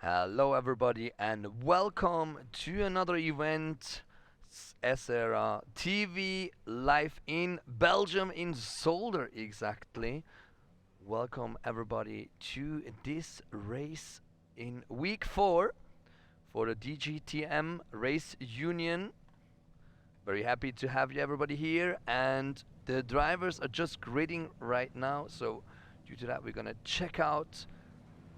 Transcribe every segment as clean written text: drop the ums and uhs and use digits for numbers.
Hello, everybody, and welcome to another event, SRA TV, live in Belgium, in Zolder, exactly. Welcome, everybody, to this race in week 4 for the DGTM Race Union. Very happy to have you, everybody, here, and the drivers are just gridding right now, so due to that, we're gonna check out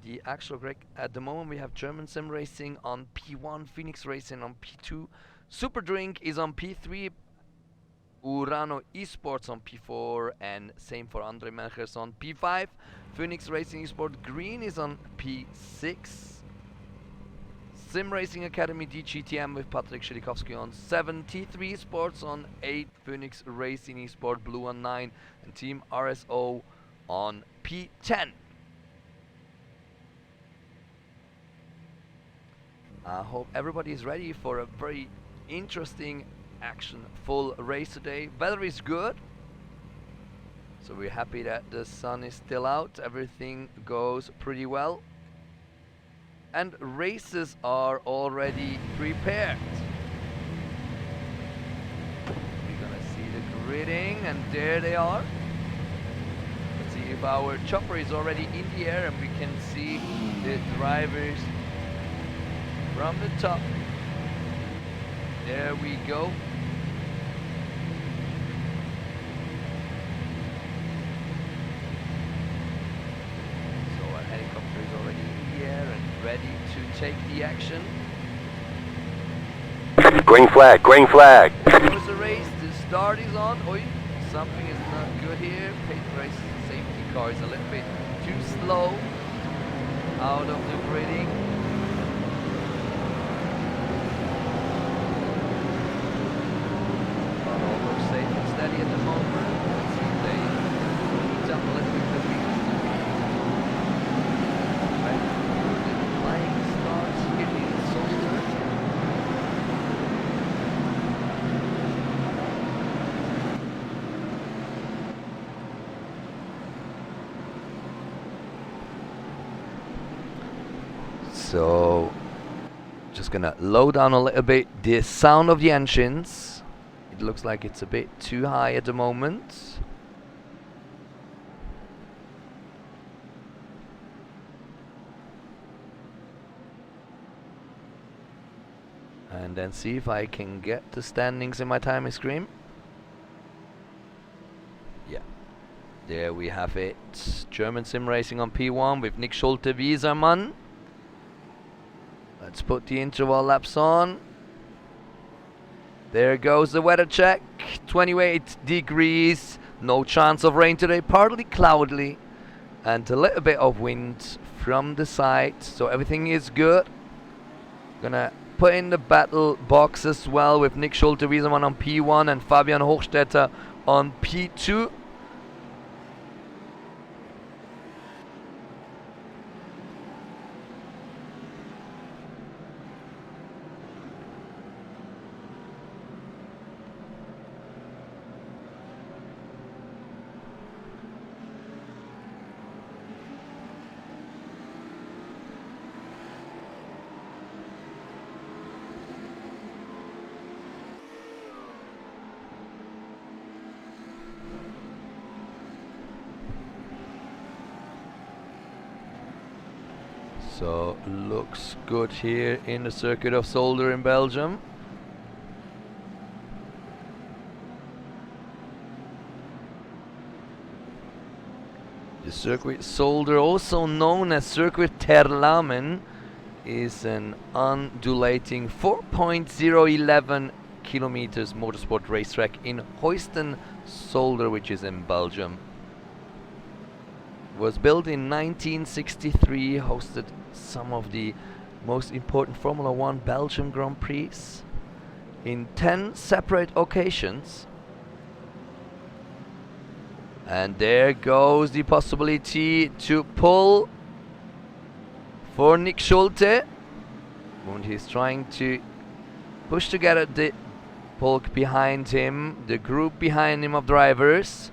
the actual grid. At the moment we have German Sim Racing on P1, Phoenix Racing on P2, Super Drink is on P3, Urano Esports on P4, and same for Andre Melchers on P5. Phoenix Racing Esport Green is on P6. Sim Racing Academy DGTM with Patrick Schilikowski on 7, T3 Sports on 8, Phoenix Racing Esport Blue on 9, and Team RSO on P10. I hope everybody is ready for a very interesting, action-full race today. Weather is good, so we're happy that the sun is still out. Everything goes pretty well, and races are already prepared. We're gonna see the gridding, and there they are. Let's see if our chopper is already in the air, and we can see the drivers from the top. There we go. So our helicopter is already in the air and ready to take the action. Green flag, green flag. There's a race, the start is on. Oi, something is not good here. Pace race safety car is a little bit too slow out of the gridding. At the moment, let's see if they heat up a little bit the wheels. The flying starts here in Zolder. So, just gonna low down a little bit the sound of the engines. It looks like it's a bit too high at the moment. And then see if I can get the standings in my timing screen. Yeah, there we have it. German Sim Racing on P1 with Nick Schulte Wiesermann. Let's put the interval laps on. There goes the weather check, 28 degrees, no chance of rain today, partly cloudy, and a little bit of wind from the side, so everything is good. Gonna put in the battle box as well with Nick Schulte-Wiesermann on P1 and Fabian Hochstetter on P2. So looks good here in the circuit of Zolder in Belgium. The circuit Zolder, also known as Circuit Terlamen, is an undulating 4.011 kilometers motorsport racetrack in Heusden, Zolder, which is in Belgium. Was built in 1963, hosted some of the most important Formula 1 Belgium Grand Prix in 10 separate occasions. And there goes the possibility to pull for Nick Schulte. And he's trying to push together the bulk behind him, the group behind him of drivers.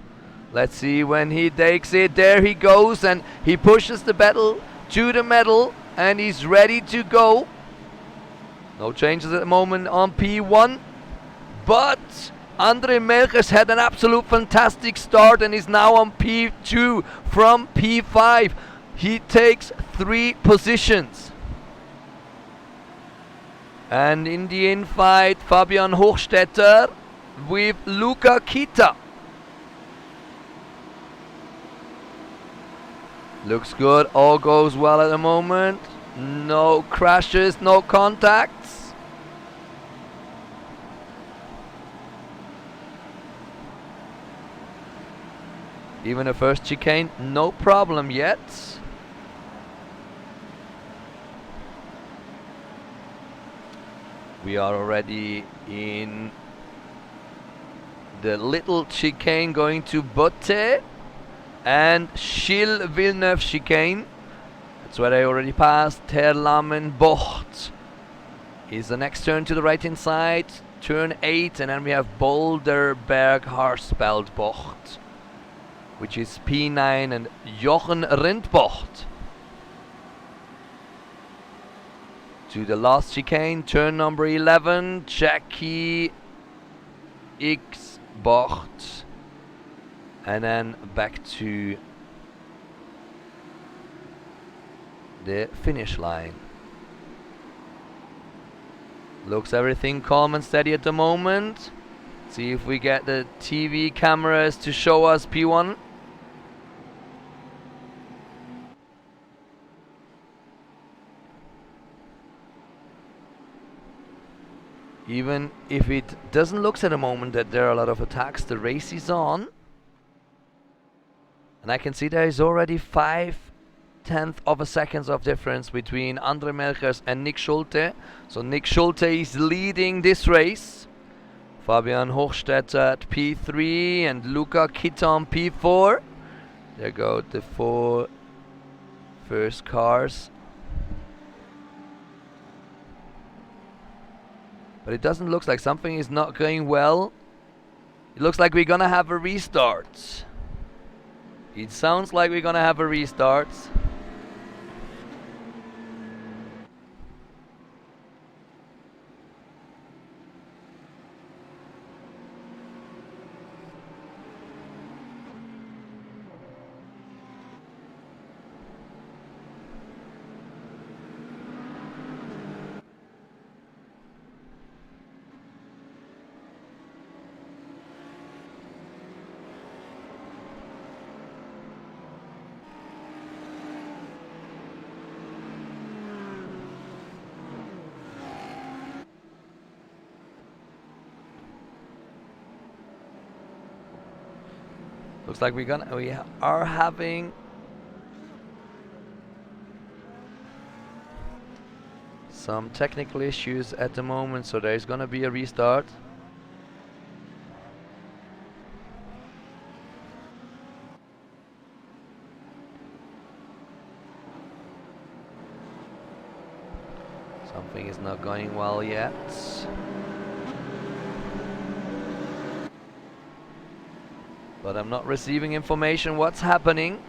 Let's see when he takes it. There he goes, and he pushes the battle to the medal. and he's ready to go. No changes at the moment on P1, but Andre Melchers had an absolute fantastic start and is now on P2 from P5. He takes 3 positions. And in the infight, Fabian Hochstetter with Luca Kita. Looks good, all goes well at the moment. No crashes, no contacts. Even the first chicane, no problem yet. We are already in the little chicane going to Botte and Schill Villeneuve chicane. That's where I already passed. Terlamen Bocht is the next turn to the right hand side. Turn 8, and then we have Boulderberg Harspeld Bocht, which is P9 and Jochen Rindbocht. To the last chicane, turn number 11, Jackie X Bocht, and then back to the finish line. Looks everything calm and steady at the moment. See if we get the TV cameras to show us P1. Even if it doesn't look at the moment that there are a lot of attacks, the race is on. And I can see there is already 0.5 of a second of difference between Andre Melchers and Nick Schulte. So Nick Schulte is leading this race. Fabian Hochstetter at P3 and Luca Kita on P4. There go the 4 first cars. But it doesn't look like something is not going well. It looks like we're gonna have a restart. It sounds like we're gonna have a restart. Looks like we are having some technical issues at the moment, so there's gonna be a restart. Something is not going well yet. But I'm not receiving information what's happening.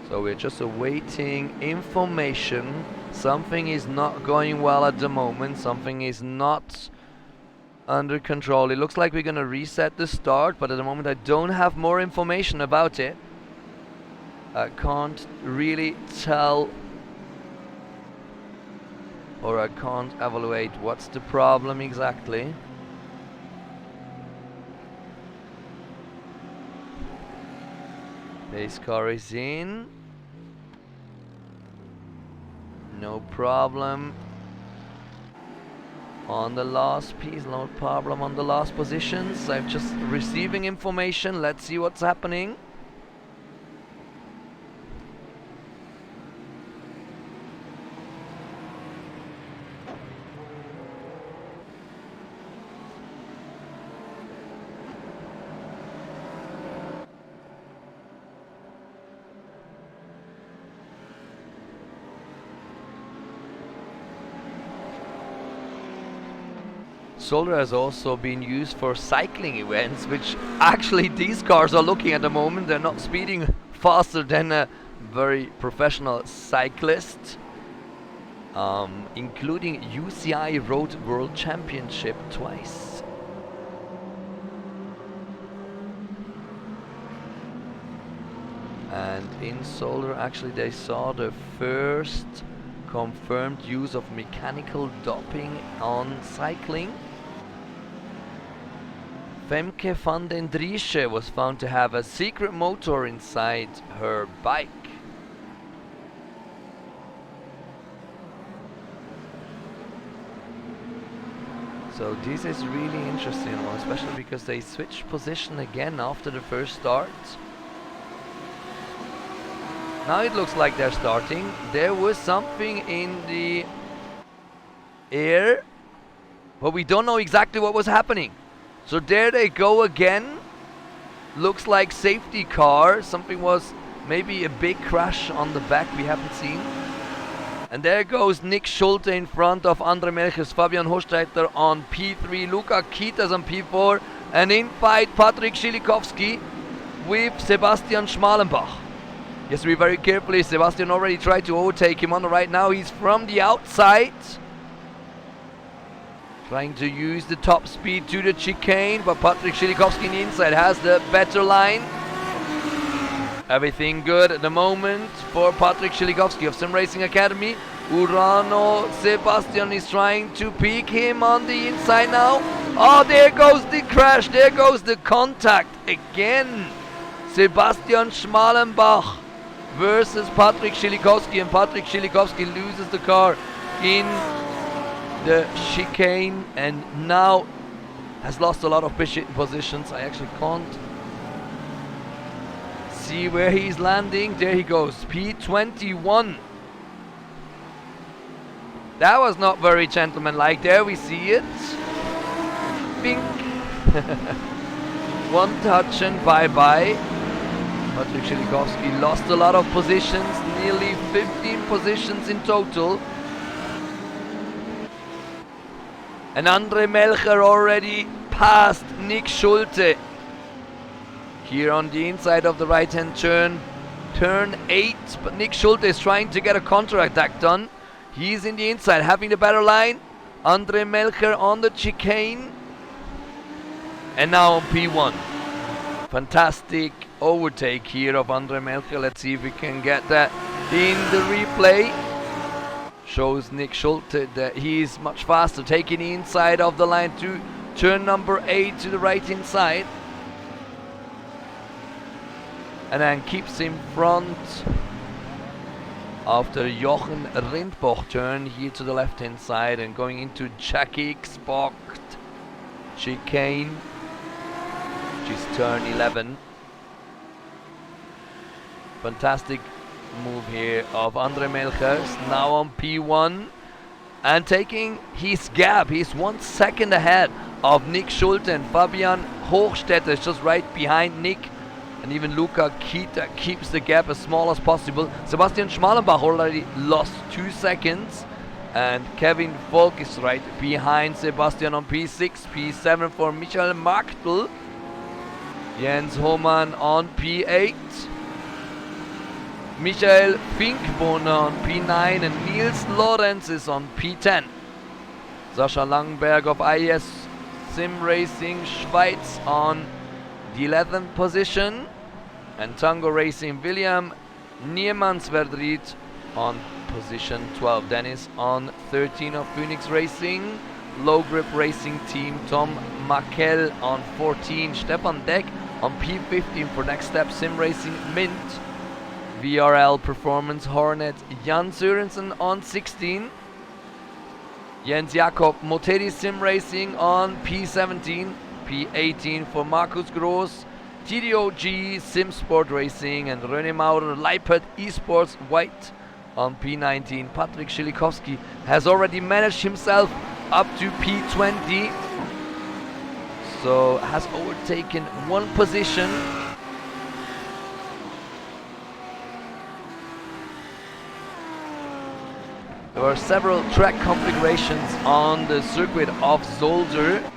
So we're just awaiting information. Something is not going well at the moment. Something is not under control. It looks like we're gonna reset the start, but at the moment I don't have more information about it. I can't really tell, or I can't evaluate what's the problem exactly. Base car is in. No problem on the last piece, no problem on the last positions. I'm just receiving information. Let's see what's happening. Zolder has also been used for cycling events, which actually these cars are looking at the moment. They're not speeding faster than a very professional cyclist, including UCI Road World Championship twice. And in Zolder, actually, they saw the first confirmed use of mechanical doping on cycling. Femke van den Driesche was found to have a secret motor inside her bike. So this is really interesting one, especially because they switched position again after the first start. Now it looks like they're starting. There was something in the air, but we don't know exactly what was happening. So there they go again. Looks like safety car. Something was maybe a big crash on the back we haven't seen. And there goes Nick Schulte in front of Andre Melchers, Fabian Hofstetter on P3, Luca Kitas on P4, and in fight Patrick Schilikowski with Sebastian Schmalenbach. He has to be very careful. Sebastian already tried to overtake him on the right now. He's from the outside, trying to use the top speed to the chicane, but Patrick Schilikowski in the inside has the better line. Everything good at the moment for Patrick Schilikowski of Sim Racing Academy. Urano Sebastian is trying to peek him on the inside now. Oh, there goes the crash. There goes the contact again. Sebastian Schmalenbach versus Patrick Schilikowski, and Patrick Schilikowski loses the car in the chicane and now has lost a lot of positions. I actually can't see where he's landing. There he goes, P21. That was not very gentlemanlike. There we see it. Bink. One touch and bye-bye. Patrick Schilikowski lost a lot of positions, nearly 15 positions in total. And Andre Melcher already passed Nick Schulte. Here on the inside of the right-hand turn, turn 8, but Nick Schulte is trying to get a counter-attack done. He's in the inside, having the better line. Andre Melcher on the chicane. And now on P1. Fantastic overtake here of Andre Melcher. Let's see if we can get that in the replay. Shows Nick Schulte that he is much faster, taking the inside of the line to turn number 8 to the right inside. And then keeps in front after Jochen Rindboch turn here to the left hand side and going into Jackie Spock chicane, which is turn 11. Fantastic move here of Andre Melchers, now on P1 and taking his gap. He's 1 second ahead of Nick Schulte, and Fabian Hochstetter is just right behind Nick. And even Luca Kita keeps the gap as small as possible. Sebastian Schmalenbach already lost 2 seconds. And Kevin Volk is right behind Sebastian on P6. P7 for Michael Marktl. Jens Hohmann on P8. Michael Finkbohner on P9. And Niels Lorenz is on P10. Sascha Langberg of IS Sim Racing Schweiz on the 11th position, and Tango Racing William Niemannsverdriet on position 12. Dennis on 13 of Phoenix Racing. Low Grip Racing Team Tom Makel on 14. Stefan Deck on P15 for Next Step Sim Racing Mint. VRL Performance Hornet Jan Sørensen on 16. Jens Jakob Moteri Sim Racing on P17. P18 for Markus Groß, TDOG Sim Sport Racing, and René Maurer Leipert Esports White on P19. Patrick Schilikowski has already managed himself up to P20, so has overtaken 1 position. There are several track configurations on the circuit of Zolder.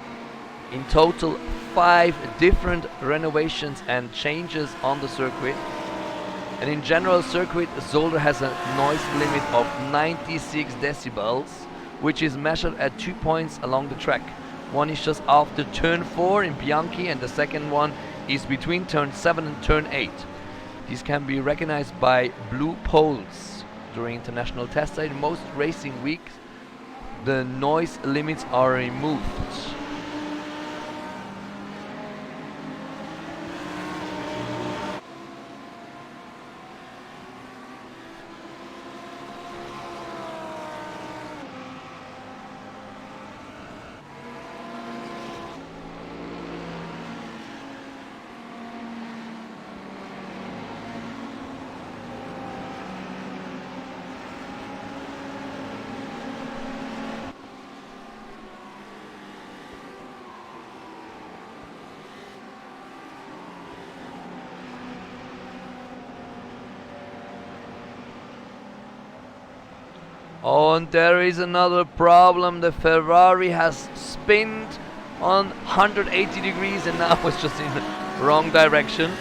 In total, 5 different renovations and changes on the circuit. And in general circuit, Zolder has a noise limit of 96 decibels, which is measured at 2 points along the track. One is just after turn 4 in Bianchi, and the second one is between turn 7 and turn 8. These can be recognized by blue poles during international test site. In most racing weeks, the noise limits are removed. Oh, and there is another problem. The Ferrari has spinned on 180 degrees and now it's just in the wrong direction.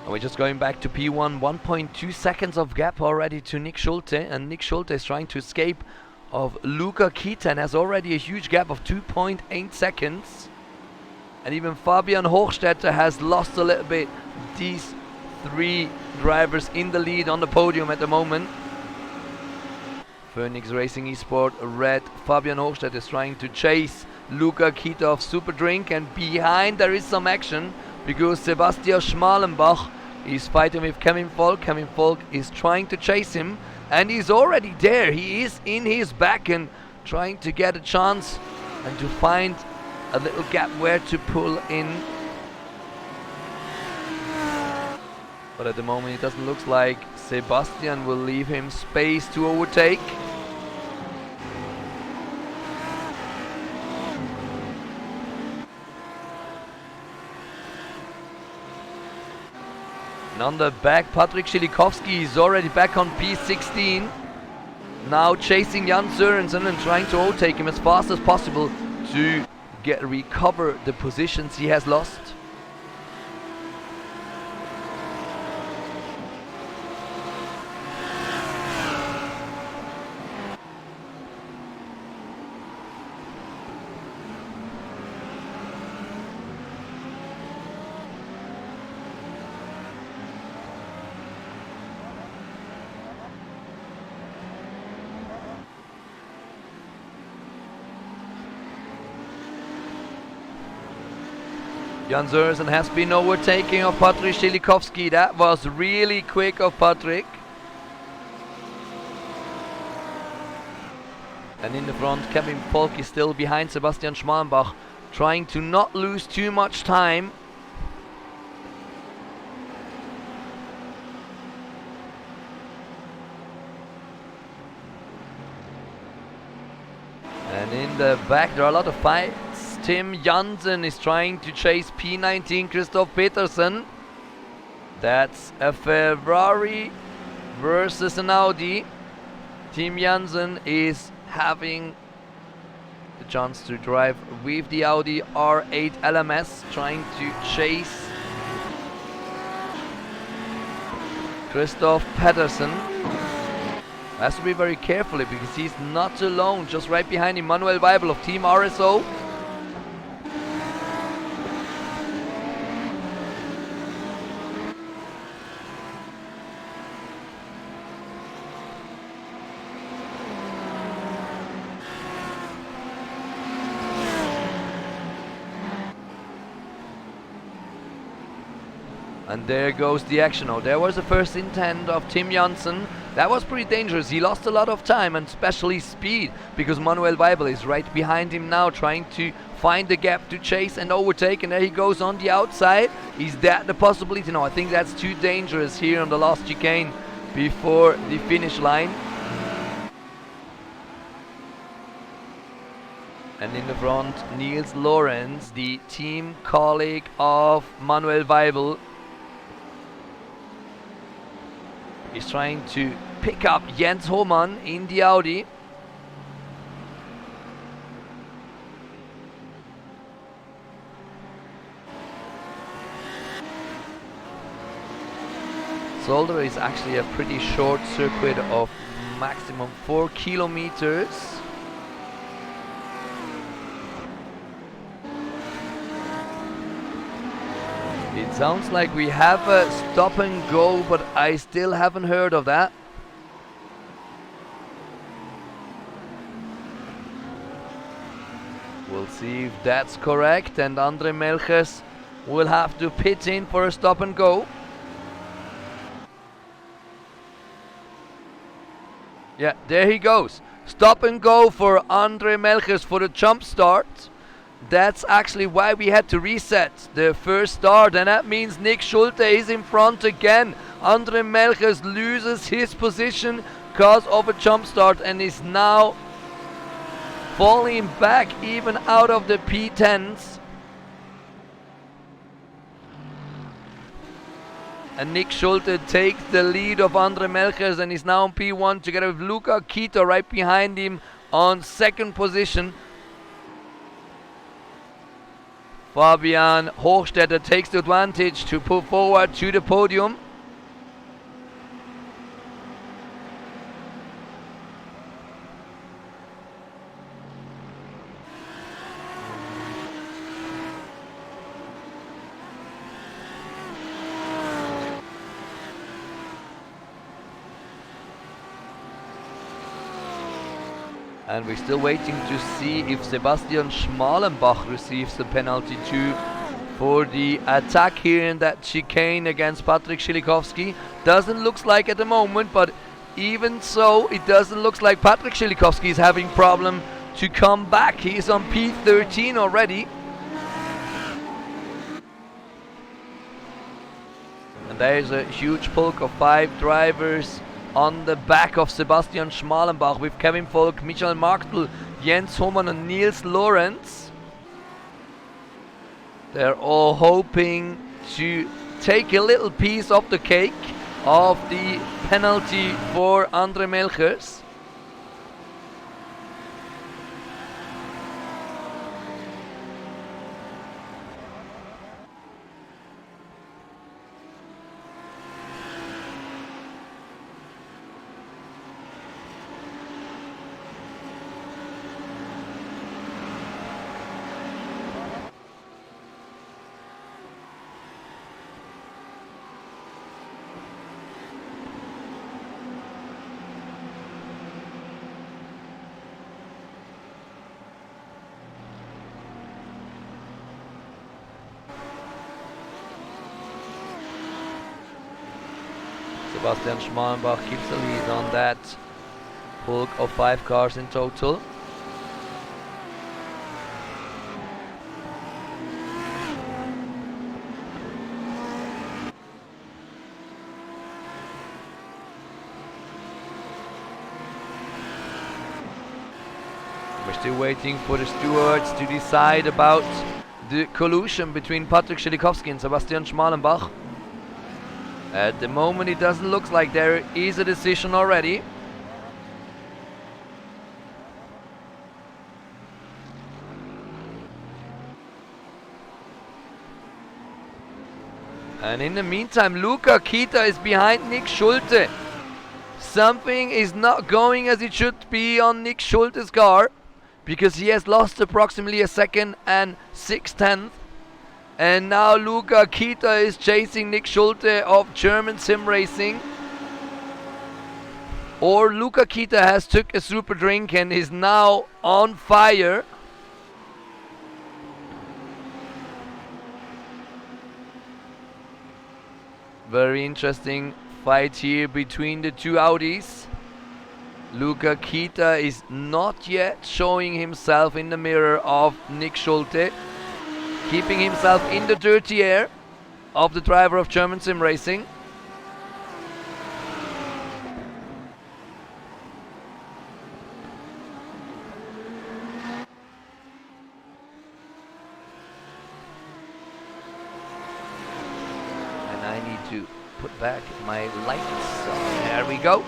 And we're just going back to P1, 1.2 seconds of gap already to Nick Schulte, and Nick Schulte is trying to escape of Luca Kita and has already a huge gap of 2.8 seconds. And even Fabian Hochstetter has lost a little bit. These 3 drivers in the lead on the podium at the moment. Phoenix Racing Esport Red, Fabian Hochstetter is trying to chase Luca Kita of Super Drink, and behind there is some action because Sebastian Schmalenbach is fighting with Kevin Volk. Kevin Volk is trying to chase him and he's already there. He is in his back and trying to get a chance and to find a little gap where to pull in. But at the moment it doesn't look like Sebastian will leave him space to overtake. And on the back, Patrick Schilikowski is already back on P16. Now chasing Jan Sørensen and trying to overtake him as fast as possible to recover the positions he has lost. Jan Sørensen has been overtaking of Patrick Schilikowski. That was really quick of Patrick. And in the front, Kevin Volk is still behind Sebastian Schmalenbach, trying to not lose too much time. And in the back, there are a lot of fights. Tim Jansen is trying to chase P19 Christoph Petersen. That's a Ferrari versus an Audi. Tim Jansen is having the chance to drive with the Audi R8 LMS, trying to chase Christoph Petersen. Has to be very carefully because he's not alone. Just right behind him, Manuel Weibel of Team RSO. And there goes the action. Oh, there was the first intent of Tim Janssen. That was pretty dangerous. He lost a lot of time and especially speed because Manuel Weibel is right behind him now trying to find the gap to chase and overtake. And there he goes on the outside. Is that the possibility? No, I think that's too dangerous here on the last chicane before the finish line. And in the front, Niels Lorenz, the team colleague of Manuel Weibel, is trying to pick up Jens Hohmann in the Audi. Zolder is actually a pretty short circuit of maximum 4 kilometers. It sounds like we have a stop and go, but I still haven't heard of that. We'll see if that's correct, and Andre Melchers will have to pit in for a stop and go. Yeah, there he goes. Stop and go for Andre Melchers for the jump start. That's actually why we had to reset the first start, and that means Nick Schulte is in front again. Andre Melchers loses his position because of a jump start and is now falling back even out of the P10s. And Nick Schulte takes the lead of Andre Melchers and is now on P1 together with Luca Kita right behind him on second position. Fabian Hochstetter takes the advantage to pull forward to the podium. And we're still waiting to see if Sebastian Schmalenbach receives the penalty too for the attack here in that chicane against Patrick Szylikowski. Doesn't look like at the moment, but even so, it doesn't look like Patrick Szylikowski is having problem to come back. He's on P13 already. And there's a huge bulk of 5 drivers on the back of Sebastian Schmalenbach with Kevin Volk, Michael Marktl, Jens Hohmann and Niels Lorenz. They're all hoping to take a little piece of the cake of the penalty for Andre Melchers. Sebastian Schmalenbach keeps the lead on that bulk of 5 cars in total. We're still waiting for the stewards to decide about the collusion between Patrick Szylikowski and Sebastian Schmalenbach. At the moment it doesn't look like there is a decision already. And in the meantime, Luca Kita is behind Nick Schulte. Something is not going as it should be on Nick Schulte's car, because he has lost approximately a second and 6/10. And now Luca Kita is chasing Nick Schulte of German Sim Racing. Or Luca Kita has took a super drink and is now on fire. Very interesting fight here between the two Audis. Luca Kita is not yet showing himself in the mirror of Nick Schulte, keeping himself in the dirty air of the driver of German Sim Racing. And I need to put back my lights. So there we go.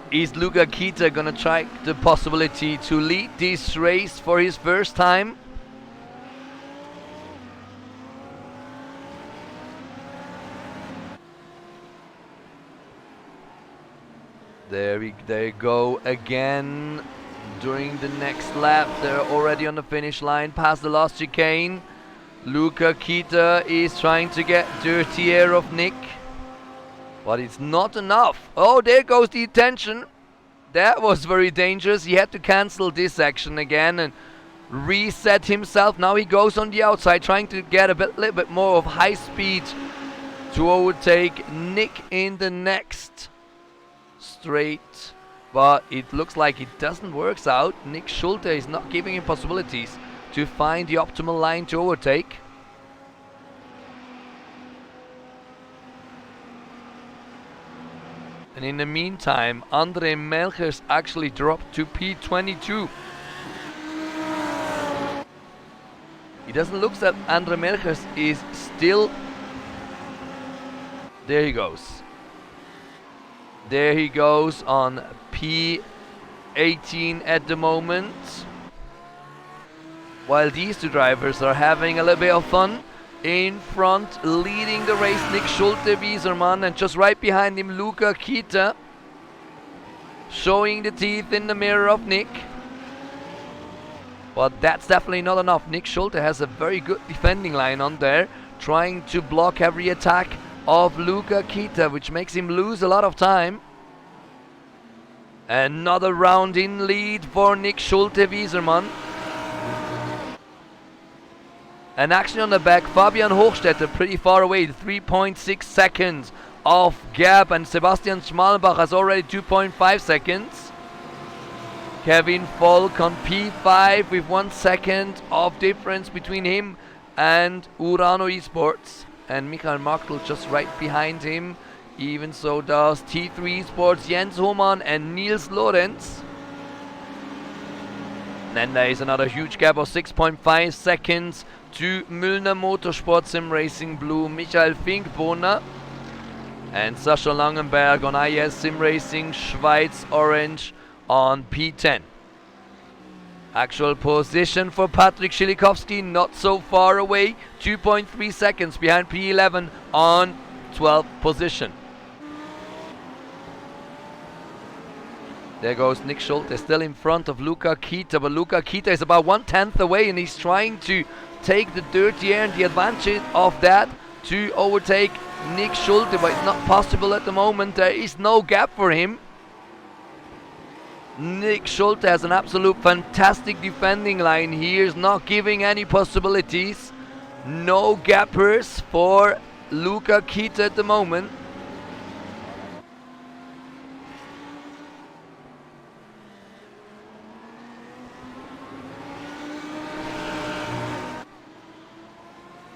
Is Luca Kita gonna try the possibility to lead this race for his first time? There they go again during the next lap. They're already on the finish line, past the last chicane. Luca Kita is trying to get dirty air of Nick, but it's not enough. Oh, there goes the attention. That was very dangerous. He had to cancel this section again and reset himself. Now he goes on the outside, trying to get a little bit more of high speed to overtake Nick in the next straight, but it looks like it doesn't work out. Nick Schulte is not giving him possibilities to find the optimal line to overtake. And in the meantime, Andre Melchers actually dropped to P22. It doesn't look that Andre Melchers is still... There he goes. There he goes on P18 at the moment. While these two drivers are having a little bit of fun. In front, leading the race, Nick Schulte Wiesermann, and just right behind him, Luca Kita. Showing the teeth in the mirror of Nick. But that's definitely not enough. Nick Schulte has a very good defending line on there, trying to block every attack of Luca Kita, which makes him lose a lot of time. Another round in lead for Nick Schulte Wiesermann. And actually on the back, Fabian Hochstetter pretty far away, 3.6 seconds of gap, and Sebastian Schmalbach has already 2.5 seconds. Kevin Volk on P5 with 1 second of difference between him and Urano Esports. And Michael Markl just right behind him. Even so does T3 Esports, Jens Hohmann and Niels Lorenz. And then there is another huge gap of 6.5 seconds to Müllner Motorsport Sim Racing Blue, Michael Finkbohner. And Sascha Langenberg on IS Sim Racing Schweiz Orange on P10. Actual position for Patrick Schilikowski, not so far away, 2.3 seconds behind P11 on 12th position. There goes Nick Schulte, still in front of Luca Kita, but Luca Kita is about 1/10 away, and he's trying to take the dirty air and the advantage of that to overtake Nick Schulte, but it's not possible at the moment. There is no gap for him. Nick Schulte has an absolute fantastic defending line here, is not giving any possibilities. No gappers for Luca Kita at the moment.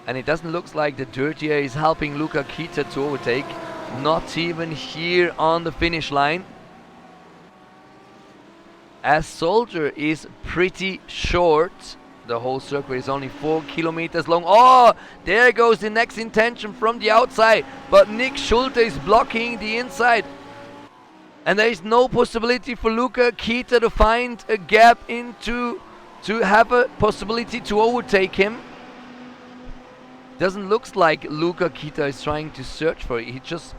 And it doesn't look like the dirty air is helping Luca Kita to overtake. Not even here on the finish line. As Zolder is pretty short. The whole circuit is only 4 kilometers long. Oh, there goes the next intention from the outside. But Nick Schulte is blocking the inside. And there is no possibility for Luca Kita to find a gap to have a possibility to overtake him. Doesn't look like Luca Kita is trying to search for it. He just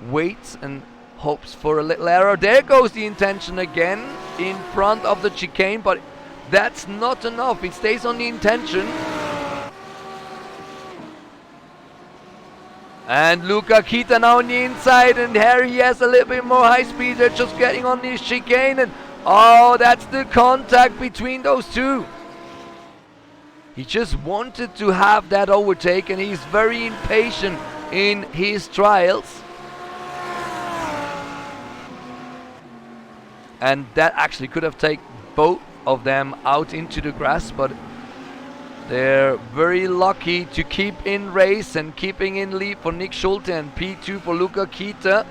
waits and hopes for a little error. There goes the intention again in front of the chicane, but that's not enough. It stays on the intention. And Luca Kita now on the inside, and here he has a little bit more high speed. They're just getting on the chicane, and oh, that's the contact between those two. He just wanted to have that overtake, and he's very impatient in his trials. And that actually could have taken both of them out into the grass, but they're very lucky to keep in race and keeping in lead for Nick Schulte and P2 for Luca Kita.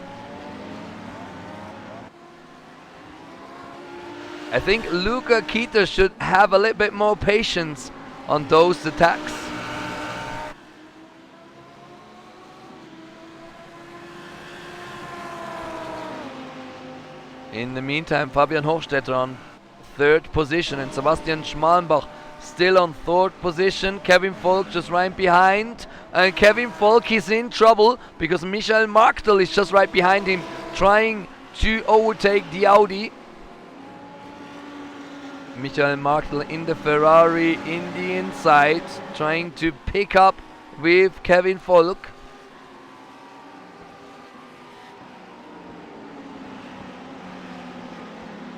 I think Luca Kita should have a little bit more patience on those attacks. In the meantime, Fabian Hochstetter on 3rd position and Sebastian Schmalenbach still on 3rd position. Kevin Volk just right behind, and Kevin Volk is in trouble because Michael Marktel is just right behind him, trying to overtake the Audi. Michael Marktel in the Ferrari in the inside, trying to pick up with Kevin Volk.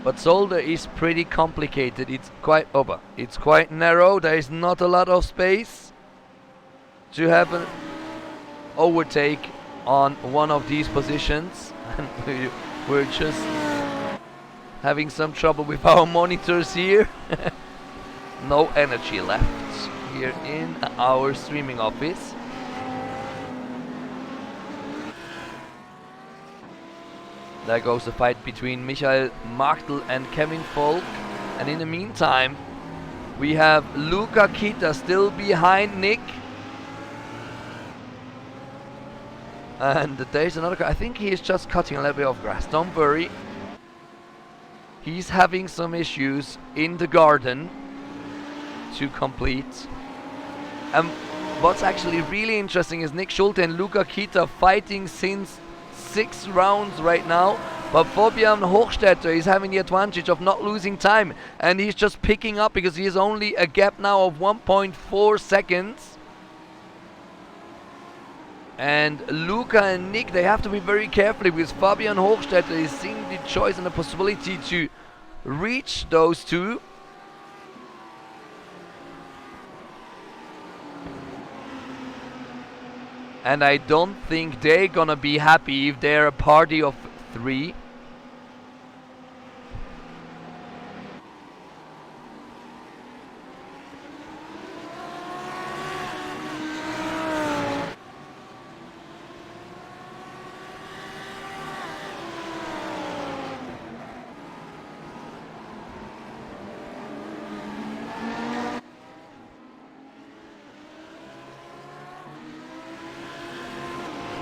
But Zolder is pretty complicated. It's quite open. It's quite narrow. There is not a lot of space to have an overtake on one of these positions. And we're just having some trouble with our monitors here. No energy left here in our streaming office. There goes the fight between Michael Marktel and Kevin Volk. And in the meantime, we have Luca Kita still behind Nick. And there's another guy. I think he is just cutting a little bit of grass. Don't worry. He's having some issues in the garden to complete. What's actually really interesting is Nick Schulte and Luca Kita fighting since 6 rounds right now, but Fabian Hochstetter is having the advantage of not losing time, and he's just picking up because he has only a gap now of 1.4 seconds. And Luca and Nick, they have to be very careful because Fabian Hochstetter is seeing the choice and the possibility to reach those two. And I don't think they're gonna be happy if they're a party of 3.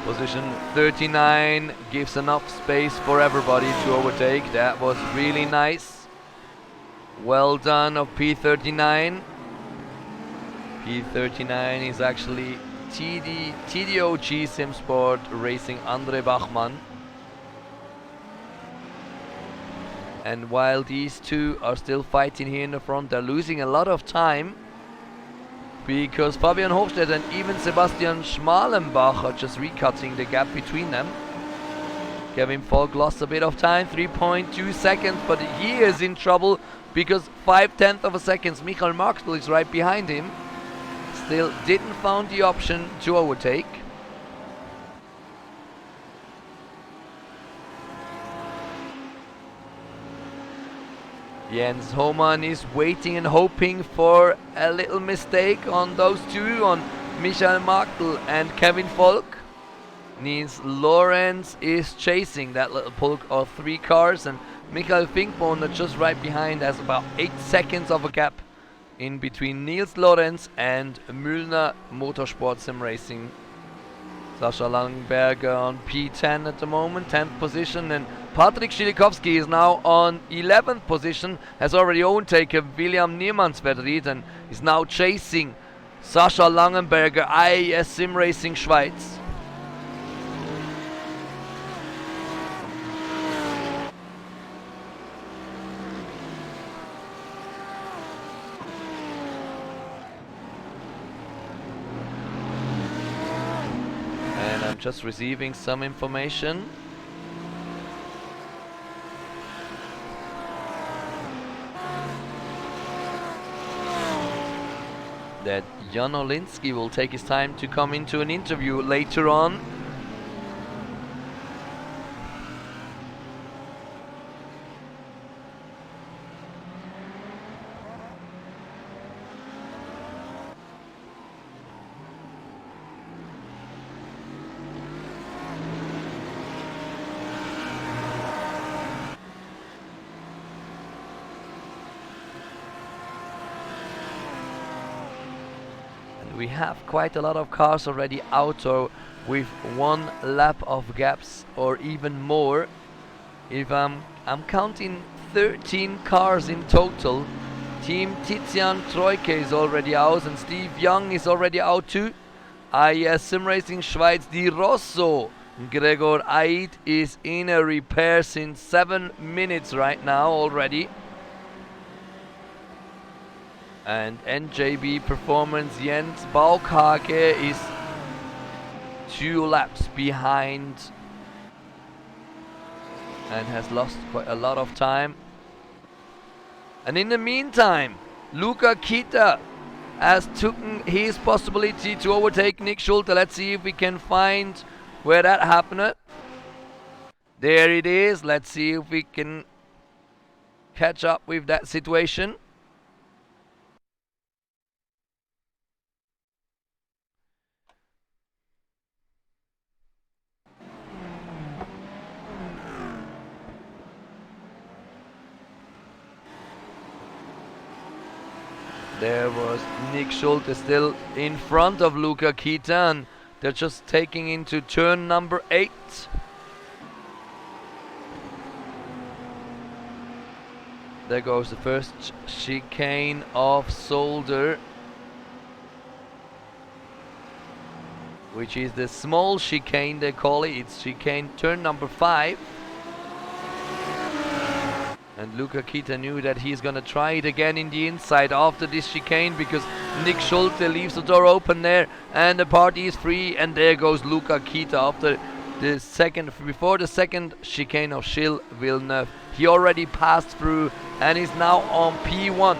Position 39 gives enough space for everybody to overtake. That was really nice. Well done of P39. P39 is actually TDOG Simsport Racing Andre Bachmann. And while these two are still fighting here in the front, they're losing a lot of time, because Fabian Hochstetter and even Sebastian Schmalenbach are just recutting the gap between them. Kevin Volk lost a bit of time, 3.2 seconds, but he is in trouble because 0.5 of a second. Michael Marktel is right behind him. Still didn't find the option to overtake. Jens Hohmann is waiting and hoping for a little mistake on those two, on Michael Marktel and Kevin Volk. Nils Lorenz is chasing that little pulk of 3 cars, and Michael Finkbone just right behind has about 8 seconds of a gap in between Nils Lorenz and Müllner Motorsport Sim Racing. Sascha Langenberger on P10 at the moment, 10th position, and Patrick Schilikowski is now on 11th position, has already overtaken William Niemannsvedrid and is now chasing Sascha Langenberger, IAS Sim Racing Schweiz. And I'm just receiving some information. that Jan Olinsky will take his time to come into an interview later on. We have quite a lot of cars already out, or with 1 lap of gaps or even more. If I'm counting 13 cars in total. Team Tizian Troike is already out and Steve Young is already out too. AIS Simracing Schweiz Di Rosso, Gregor Aid is in a repair since 7 minutes right now already. And NJB Performance Jens Baukage is 2 laps behind and has lost quite a lot of time. And in the meantime, Luca Kita has taken his possibility to overtake Nick Schulte. Let's see if we can find where that happened. There it is. Let's see if we can catch up with that situation. There was Nick Schulte still in front of Luca Kita, and they're just taking into turn number 8. There goes the first chicane of Zolder, which is the small chicane they call it. It's chicane turn number 5. And Luca Kita knew that he's gonna try it again in the inside after this chicane, because Nick Schulte leaves the door open there and the party is free, and there goes Luca Kita after the second, before the second chicane of Gilles Villeneuve. He already passed through and is now on P1.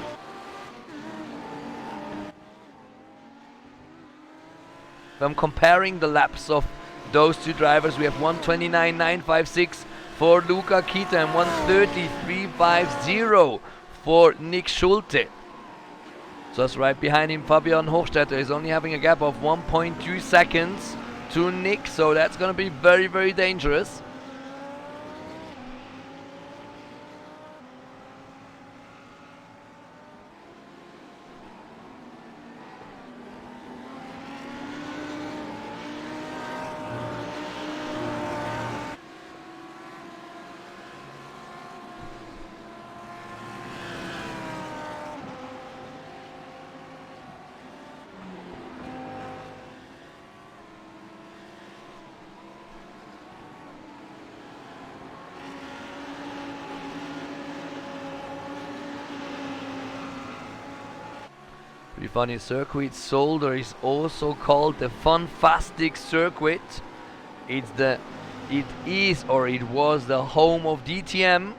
If I'm comparing the laps of those two drivers, we have 1:29.956 for Luca Kita and 1:33.50 for Nick Schulte. Just right behind him, Fabian Hochstetter is only having a gap of 1.2 seconds to Nick, so that's going to be very, very dangerous. Pretty funny circuit. Zolder is also called the Funfastic circuit. It was the home of DTM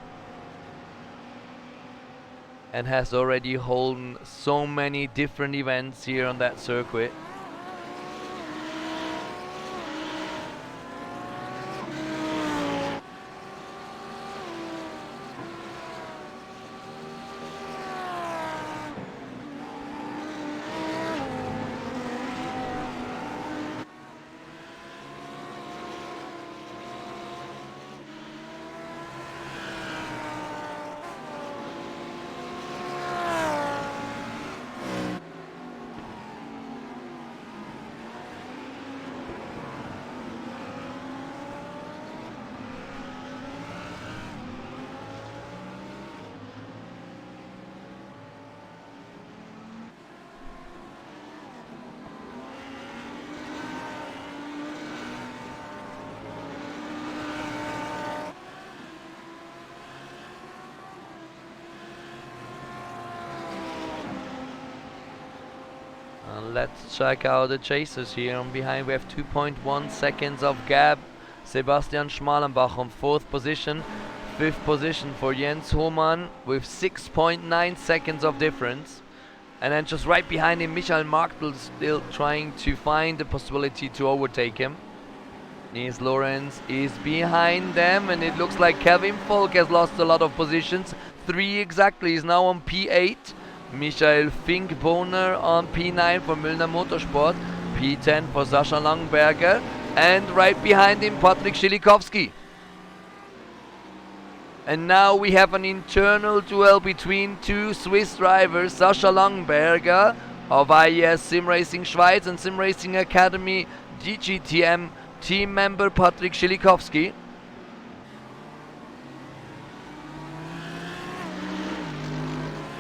and has already held so many different events here on that circuit. Let's check out the chasers here. On behind we have 2.1 seconds of gap. Sebastian Schmalenbach on 4th position. 5th position for Jens Hohmann with 6.9 seconds of difference. And then just right behind him, Michael Marktl still trying to find the possibility to overtake him. Nils Lorenz is behind them, and it looks like Kevin Volk has lost a lot of positions. 3 exactly, is now on P8. Michael Finkbohner on P9 for Müllner Motorsport. P10 for Sascha Langberger. And right behind him, Patrik Schilikowski. And now we have an internal duel between 2 Swiss drivers, Sascha Langberger of IES Simracing Schweiz and Simracing Academy DGTM team member Patrik Schilikowski.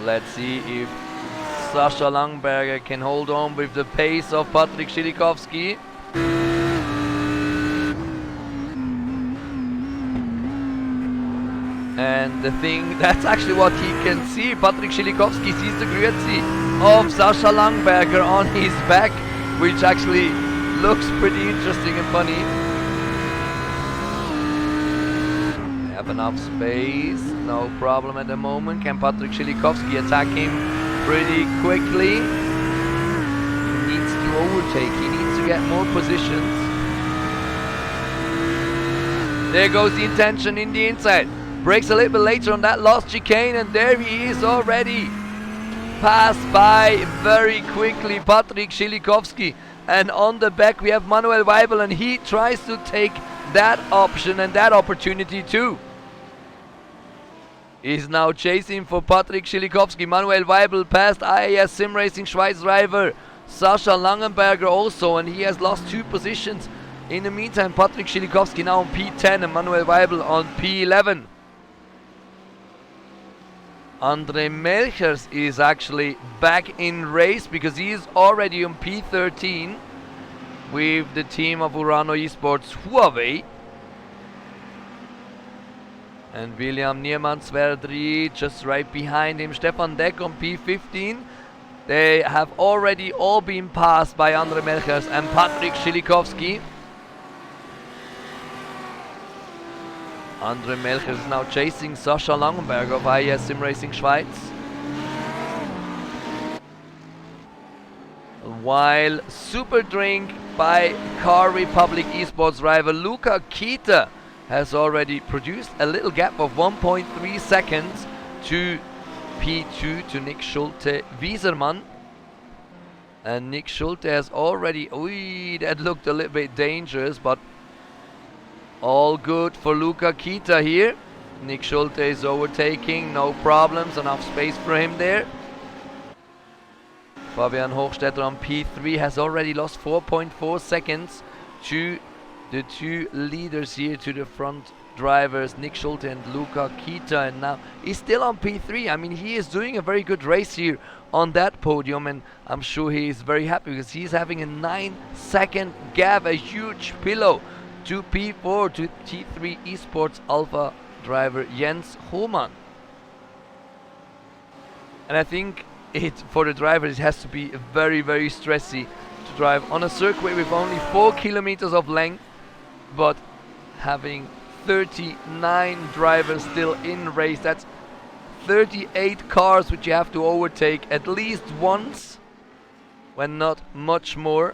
Let's see if Sascha Langberger can hold on with the pace of Patrik Schilikowski. And the thing, that's actually what he can see. Patrik Schilikowski sees the Grüezi of Sascha Langberger on his back, which actually looks pretty interesting and funny. They have enough space, no problem at the moment. Can Patrik Schilikowski attack him pretty quickly? He needs to overtake, he needs to get more positions. There goes the intention in the inside. Breaks a little bit later on that last chicane, and there he is already. Passed by very quickly Patrik Schilikowski. And on the back we have Manuel Weibel, and he tries to take that option and that opportunity too. He's now chasing for Patrik Schilikowski. Manuel Weibel passed IAS Simracing Schweiz driver Sascha Langenberger also, and he has lost 2 positions. In the meantime, Patrik Schilikowski now on P10 and Manuel Weibel on P11. Andre Melchers is actually back in race because he is already on P13 with the team of Urano Esports Huawei. And William Niemann-Sverdri just right behind him. Stefan Deck on P15. They have already all been passed by Andre Melchers and Patrik Schilikowski. Andre Melchers is now chasing Sascha Langenberg of IES Simracing Schweiz. While Super Drink by Car Republic Esports driver Luca Kita has already produced a little gap of 1.3 seconds to P2 to Nick Schulte Wiesermann. And Nick Schulte has already, that looked a little bit dangerous, but all good for Luca Kita here. Nick Schulte is overtaking, no problems, enough space for him there. Fabian Hochstetter on P3 has already lost 4.4 seconds to the 2 leaders here, to the front drivers, Nick Schulte and Luca Kita, and now he's still on P3. I mean, he is doing a very good race here on that podium, and I'm sure he is very happy because he's having a 9-second gap, a huge pillow to P4 to T3 Esports Alpha driver Jens Hohmann. And I think for the drivers it has to be very, very stressy to drive on a circuit with only 4 kilometers of length, but having 39 drivers still in race. That's 38 cars which you have to overtake at least once, when not much more.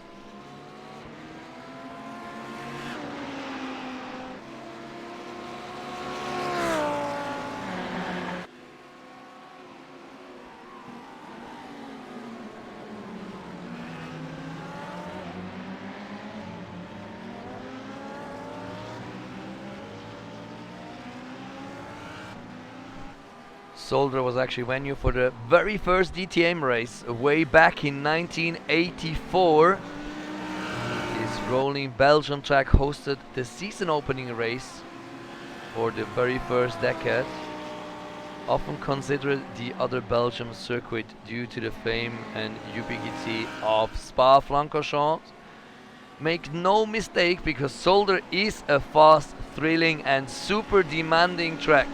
Zolder was actually venue for the very first DTM race way back in 1984. This rolling Belgian track hosted the season opening race for the very first decade. Often considered the other Belgium circuit due to the fame and ubiquity of Spa-Francorchamps. Make no mistake, because Zolder is a fast, thrilling and super demanding track.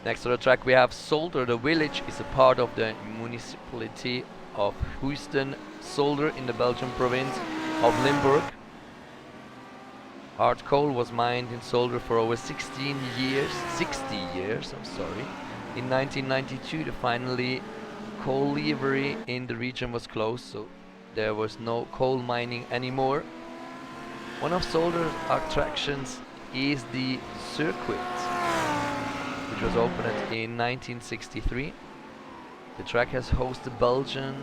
Next to the track we have Zolder. The village is a part of the municipality of Houston Zolder in the Belgian province of Limburg. Hard coal was mined in Zolder for over 60 years. In 1992 the finally coal levery in the region was closed, so there was no coal mining anymore. One of Zolder's attractions is the circuit, which was opened in 1963. The track has hosted Belgian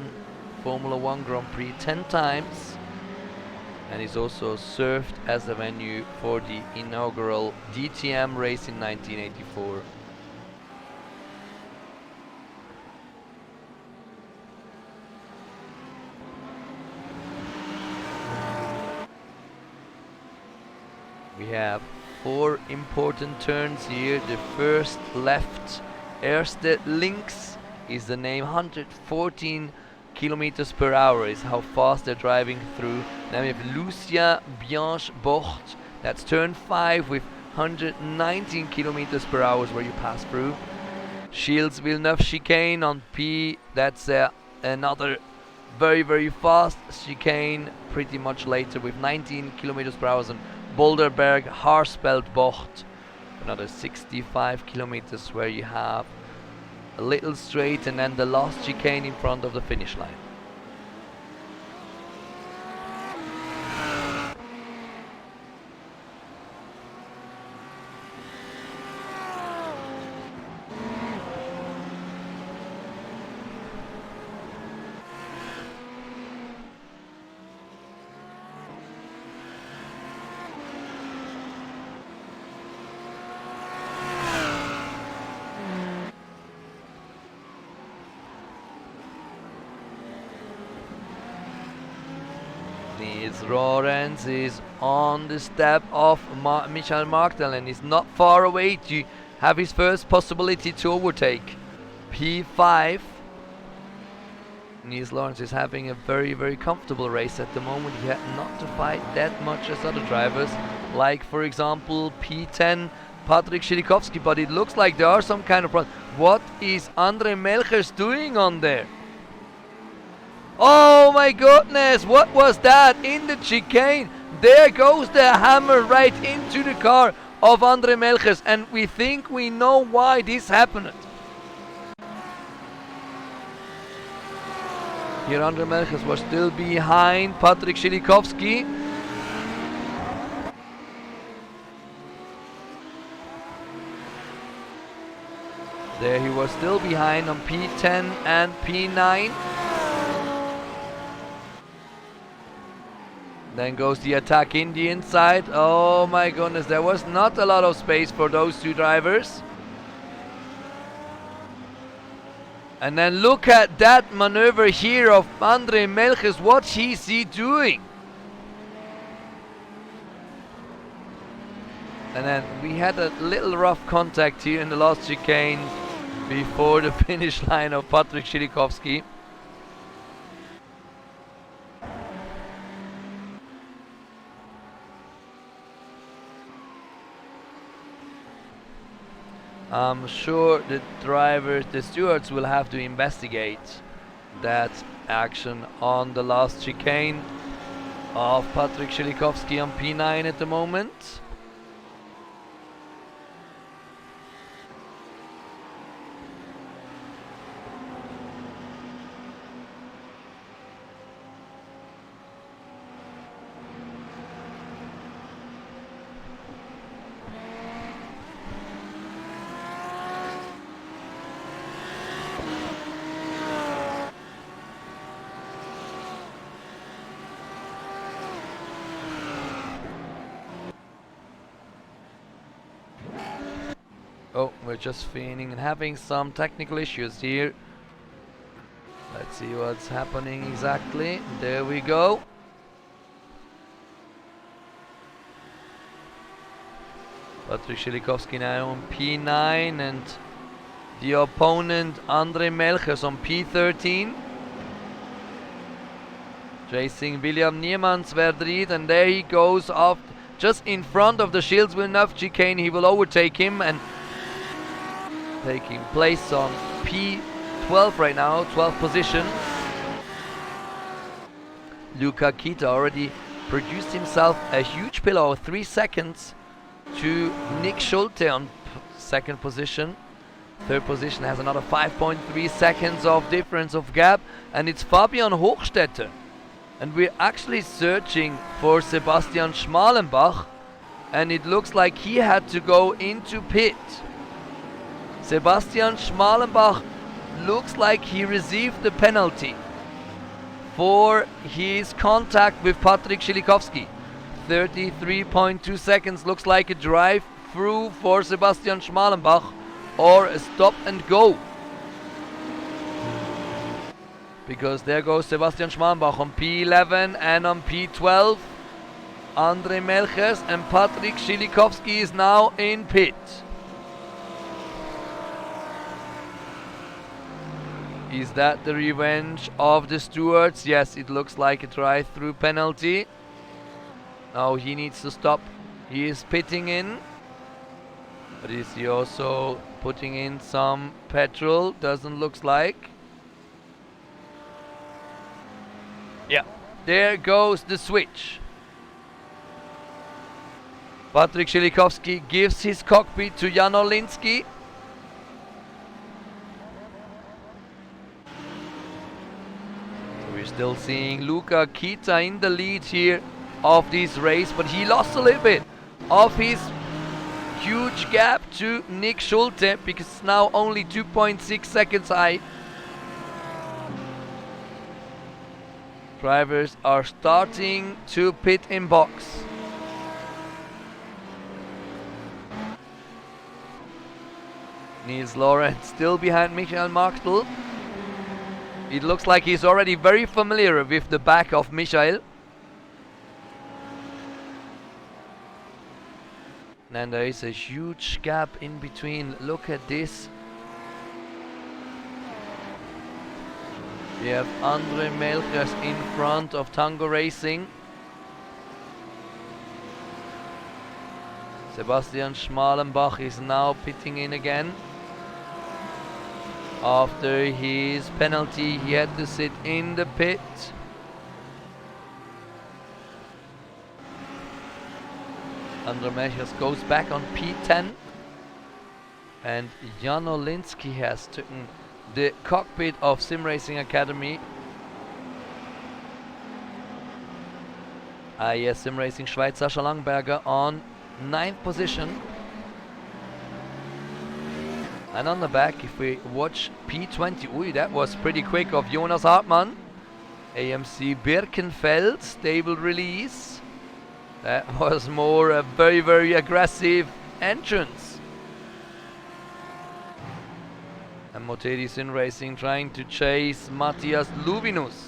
Formula 1 Grand Prix 10 times and is also served as a venue for the inaugural DTM race in 1984. We have 4 important turns here. The first left, Erste links, is the name. 114 kilometers per hour is how fast they're driving through. Then we have Lucia Bianche Bocht, that's turn 5 with 119 kilometers per hour where you pass through. Shields Villeneuve chicane on P, that's another very fast chicane pretty much later with 19 kilometers per hour. And Boulderberg Haarspeld Bocht, another 65 kilometers where you have a little straight and then the last chicane in front of the finish line. Nils Lorenz is on the step of Michael Martel and is not far away to have his first possibility to overtake. P5. Nils Lorenz is having a very comfortable race at the moment. He had not to fight that much as other drivers, like for example P10 Patrick Schilikowski, but it looks like there are some kind of problem. What is Andre Melchers doing on there? Oh my goodness, what was that in the chicane? There goes the hammer right into the car of Andre Melchers, and we think we know why this happened. Here Andre Melchers was still behind Patrick Schilikowski. There he was still behind on P10 and P9. Then goes the attack in the inside. Oh my goodness, there was not a lot of space for those two drivers. And then look at that maneuver here of Andre Melchers. What is he doing? And then we had a little rough contact here in the last chicane before the finish line of Patrick Schilikowski. I'm sure the drivers, the stewards will have to investigate that action on the last chicane of Patrick Schilikowski on P9 at the moment. Oh, we're just feigning and having some technical issues here. Let's see what's happening exactly. There we go. Patrick Schilikowski now on P9 and the opponent Andre Melchers on P13. Chasing William Niemans Verdried, and there he goes off just in front of the Shields Villeneuve chicane. He will overtake him, and taking place on P12 right now, 12th position. Luca Kita already produced himself a huge pillar of 3 seconds to Nick Schulte on second position. Third position has another 5.3 seconds of difference of gap, and it's Fabian Hochstetter. And we're actually searching for Sebastian Schmalenbach, and it looks like he had to go into pit. Sebastian Schmalenbach looks like he received the penalty for his contact with Patrik Szylikowski. 33.2 seconds looks like a drive through for Sebastian Schmalenbach, or a stop and go. Because there goes Sebastian Schmalenbach on P11 and on P12. Andre Melchers and Patrik Szylikowski is now in pit. Is that the revenge of the stewards? Yes, it looks like a drive-through penalty. Now he needs to stop. He is pitting in. But is he also putting in some petrol? Doesn't look like. Yeah, there goes the switch. Patrik Szylikowski gives his cockpit to Jan Oliński. So we're still seeing Luca Kita in the lead here of this race, but he lost a little bit of his huge gap to Nick Schulte, because it's now only 2.6 seconds high. Drivers are starting to pit in box. Niels Laurent still behind Michael Marktl. It looks like he's already very familiar with the back of Michael. And there is a huge gap in between. Look at this. We have Andre Melchers in front of Tango Racing. Sebastian Schmalenbach is now pitting in again. After his penalty, he had to sit in the pit. Andre Melchers goes back on P10. And Jan Oliński has taken the cockpit of Sim Racing Academy. Yes, Sim Racing Schweiz, Sascha Langberger on 9th position. And on the back, if we watch P20, ooh, that was pretty quick of Jonas Hartmann. AMC Birkenfeld, stable release. That was more a very, very aggressive entrance. And Motegi Sim Racing trying to chase Matthias Lubinus.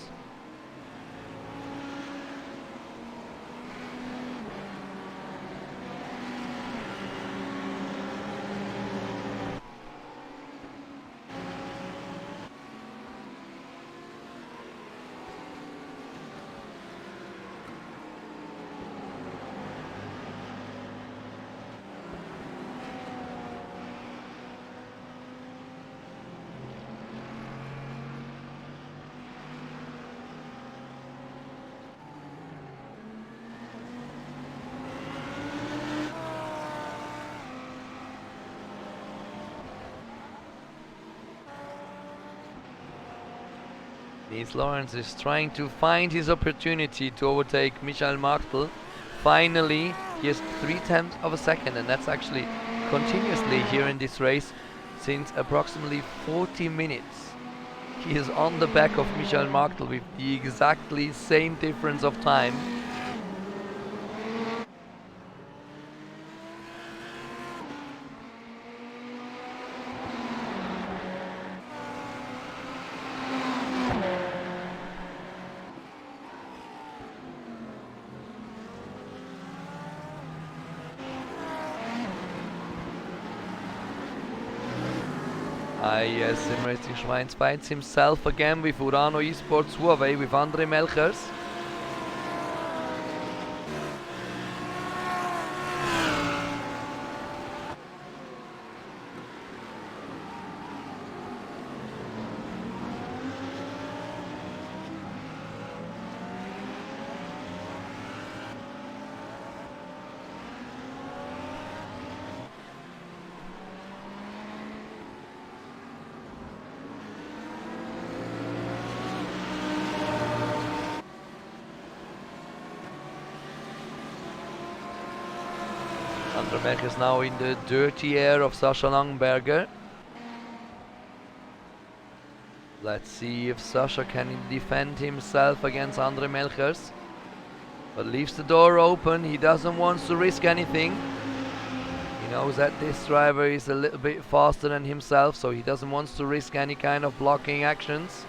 Niels Laurent is trying to find his opportunity to overtake Michael Marktl. Finally, he has 0.3 of a second, and that's actually continuously here in this race since approximately 40 minutes. He is on the back of Michael Marktl with the exactly same difference of time. Yes, Sim Racing Schweiz finds himself again with Urano Esports Huawei with Andre Melchers. Melch is now in the dirty air of Sascha Langenberger. Let's see if Sascha can defend himself against Andre Melchers. But leaves the door open. He doesn't want to risk anything. He knows that this driver is a little bit faster than himself, so he doesn't want to risk any kind of blocking actions.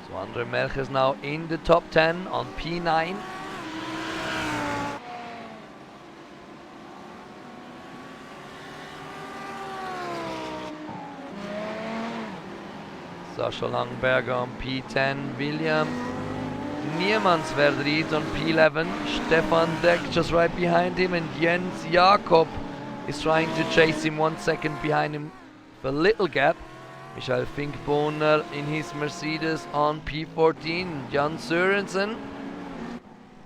So Andre Melch is now in the top 10 on P9. Sascha Langenberger on P10, William Niemannsverdriet on P11, Stefan Deck just right behind him, and Jens Jakob is trying to chase him 1 second behind him with a little gap. Michael Finkbohner in his Mercedes on P14, Jan Sørensen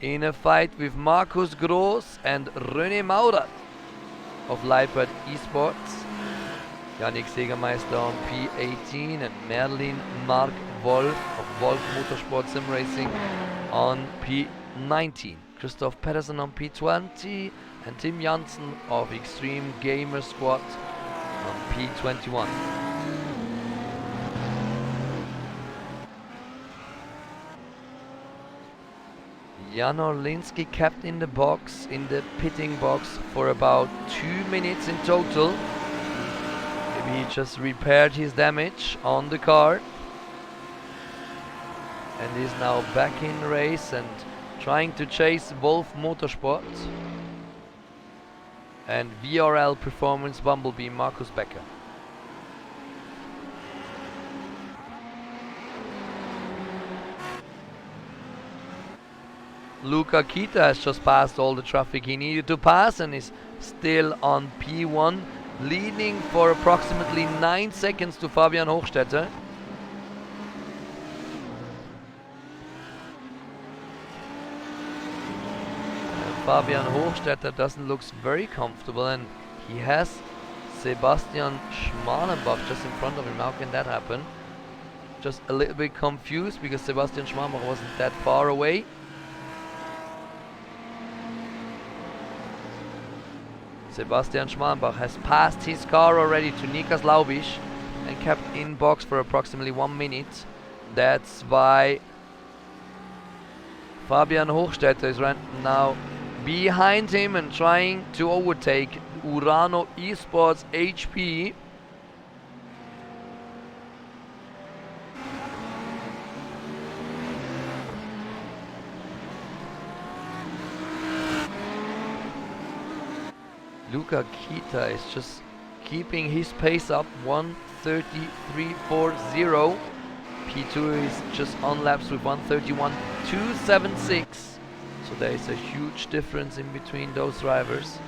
in a fight with Markus Groß and René Maurat of Leipert Esports. Yannick Segermeister on P18 and Merlin Mark Wolf of Wolf Motorsport Sim Racing on P19. Christoph Pedersen on P20 and Tim Janssen of Extreme Gamer Squad on P21. Jan Orlinski kept in the box, in the pitting box for about 2 minutes in total. Maybe he just repaired his damage on the car and is now back in race and trying to chase Wolf Motorsport and VRL Performance Bumblebee Markus Becker. Luca Kita has just passed all the traffic he needed to pass and is still on P1, leading for approximately 9 seconds to Fabian Hochstetter. And Fabian Hochstetter doesn't look very comfortable, and he has Sebastian Schmalenbach just in front of him. How can that happen? Just a little bit confused because Sebastian Schmalenbach wasn't that far away. Sebastian Schmalenbach has passed his car already to Nikas Laubisch and kept in box for approximately 1 minute. That's why Fabian Hochstetter is right now behind him and trying to overtake Urano Esports HP. Luca Kita is just keeping his pace up, 1:33.40. P2 is just on laps with 1:31.276. So there is a huge difference in between those drivers.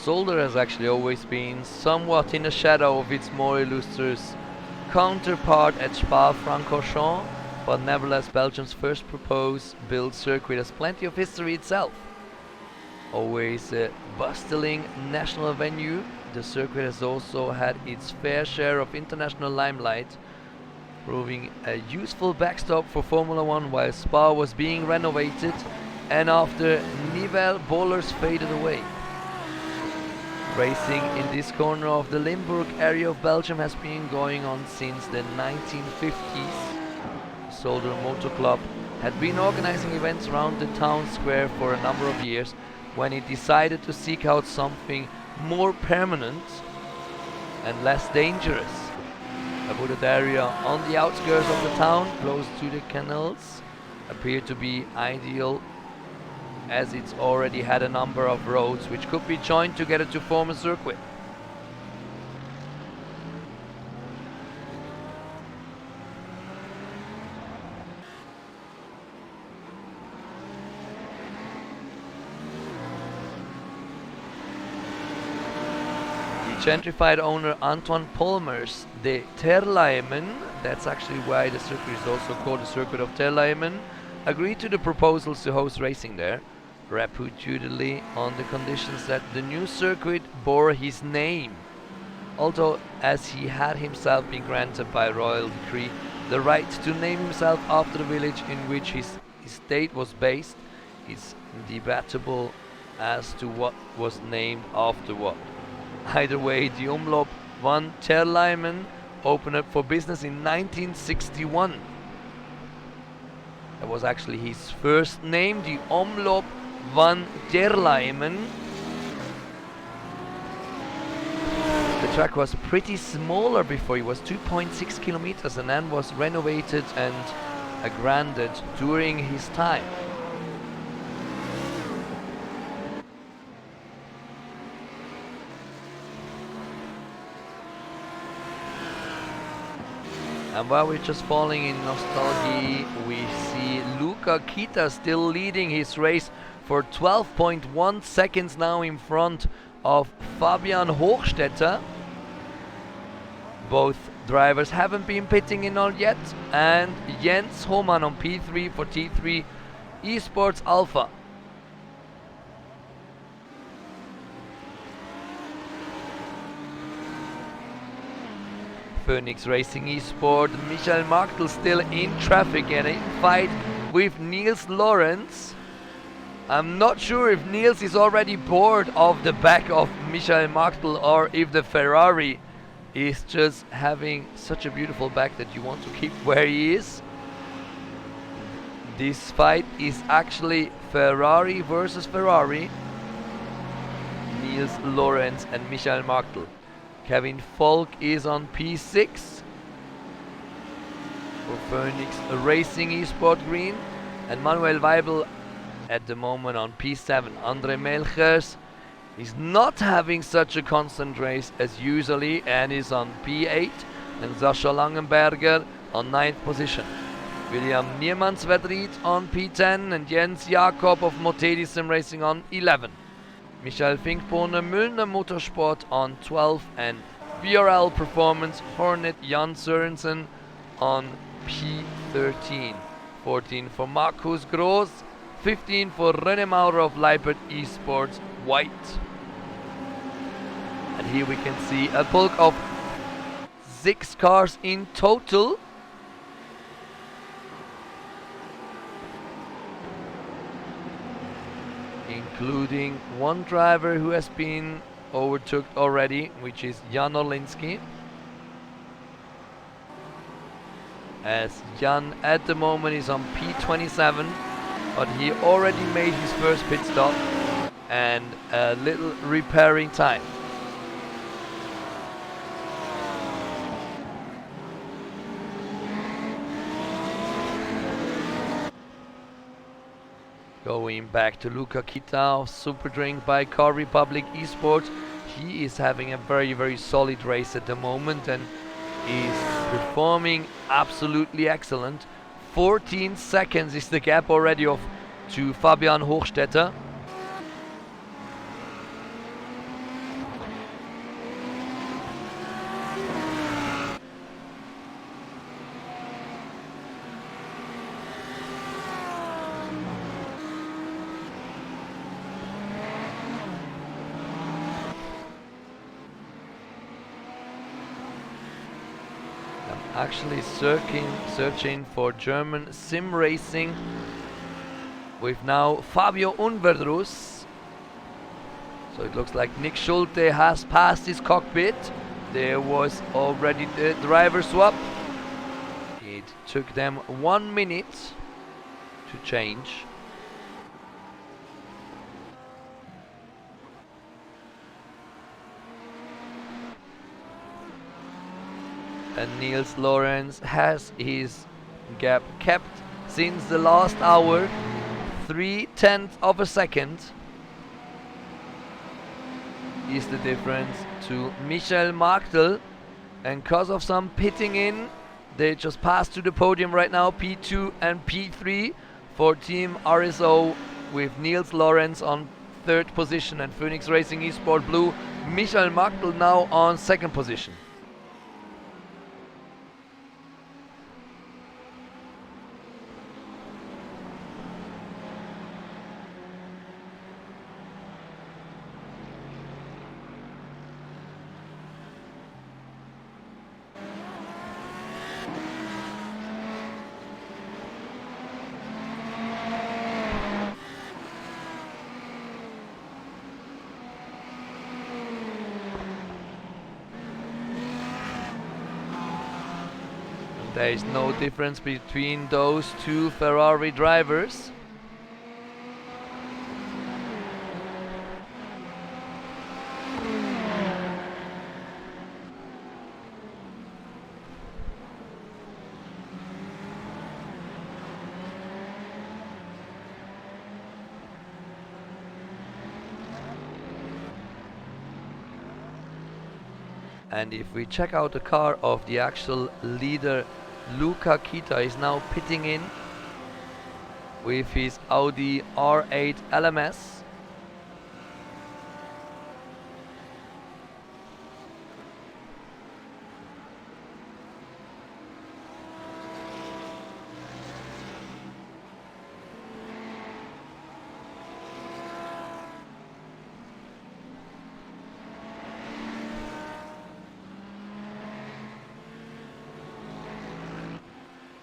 Zolder has actually always been somewhat in the shadow of its more illustrious counterpart at Spa-Francorchamps, but nevertheless Belgium's first proposed built circuit has plenty of history itself. Always a bustling national venue, the circuit has also had its fair share of international limelight, proving a useful backstop for Formula One while Spa was being renovated and after Nivelles bowlers faded away. Racing in this corner of the Limburg area of Belgium has been going on since the 1950s. The Zolder Motor Club had been organizing events around the town square for a number of years when it decided to seek out something more permanent and less dangerous. A wooded area on the outskirts of the town, close to the canals, appeared to be ideal as it's already had a number of roads which could be joined together to form a circuit. Gentrified owner Antoine Polmers de Terleimen, that's actually why the circuit is also called the Circuit of Terleimen, agreed to the proposals to host racing there, reputedly on the conditions that the new circuit bore his name. Although, as he had himself been granted by royal decree the right to name himself after the village in which his estate was based, it's debatable as to what was named after what. Either way, the Umloop van Terleimen opened up for business in 1961. That was actually his first name, the Umloop van Terleimen. The track was pretty smaller before, it was 2.6 kilometers and then was renovated and agranded during his time. And while we're just falling in nostalgia, we see Luca Kita still leading his race for 12.1 seconds now in front of Fabian Hochstetter. Both drivers haven't been pitting in all yet, and Jens Hohmann on P3 for T3 Esports Alpha. Phoenix Racing Esport, Michael Martel still in traffic and in fight with Niels Lawrence. I'm not sure if Niels is already bored of the back of Michael Martel or if the Ferrari is just having such a beautiful back that you want to keep where he is. This fight is actually Ferrari versus Ferrari. Niels Lawrence and Michael Martel. Kevin Volk is on P6 for Phoenix Racing Esport Green, and Manuel Weibel at the moment on P7. Andre Melchers is not having such a constant race as usually and is on P8, and Sascha Langenberger on 9th position. William Niemannsvedrit on P10 and Jens Jakob of Motedi Sim Racing on 11. Michael Finkbohner Müllner Motorsport on 12 and VRL Performance Hornet Jan Sørensen on P13. 14 for Markus Groß, 15 for René Maurer of Leipert Esports White. And here we can see a bulk of 6 cars in total. Including one driver who has been overtook already, which is Jan Orlinski. As Jan at the moment is on P27, but he already made his first pit stop and a little repairing time. Going back to Luca Kita of Super Drink by Car Republic Esports. He is having a very solid race at the moment and is performing absolutely excellent. 14 seconds is the gap already to Fabian Hochstetter. Actually searching for German sim racing with now Fabio Unverdrus. So it looks like Nick Schulte has passed his cockpit. There was already the driver swap. It took them 1 minute to change. And Niels Lawrence has his gap kept since the last hour, 0.3 of a second is the difference to Michael Marktel, and because of some pitting in, they just passed to the podium right now, P2 and P3 for Team RSO, with Niels Lawrence on 3rd position and Phoenix Racing Esport Blue, Michael Marktel now on 2nd position. There is no difference between those two Ferrari drivers. And if we check out the car of the actual leader, Luca Kita is now pitting in with his Audi R8 LMS.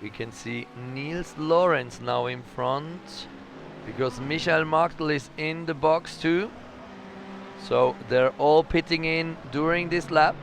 We can see Niels Lawrence now in front because Michael Marktel is in the box too. So they're all pitting in during this lap.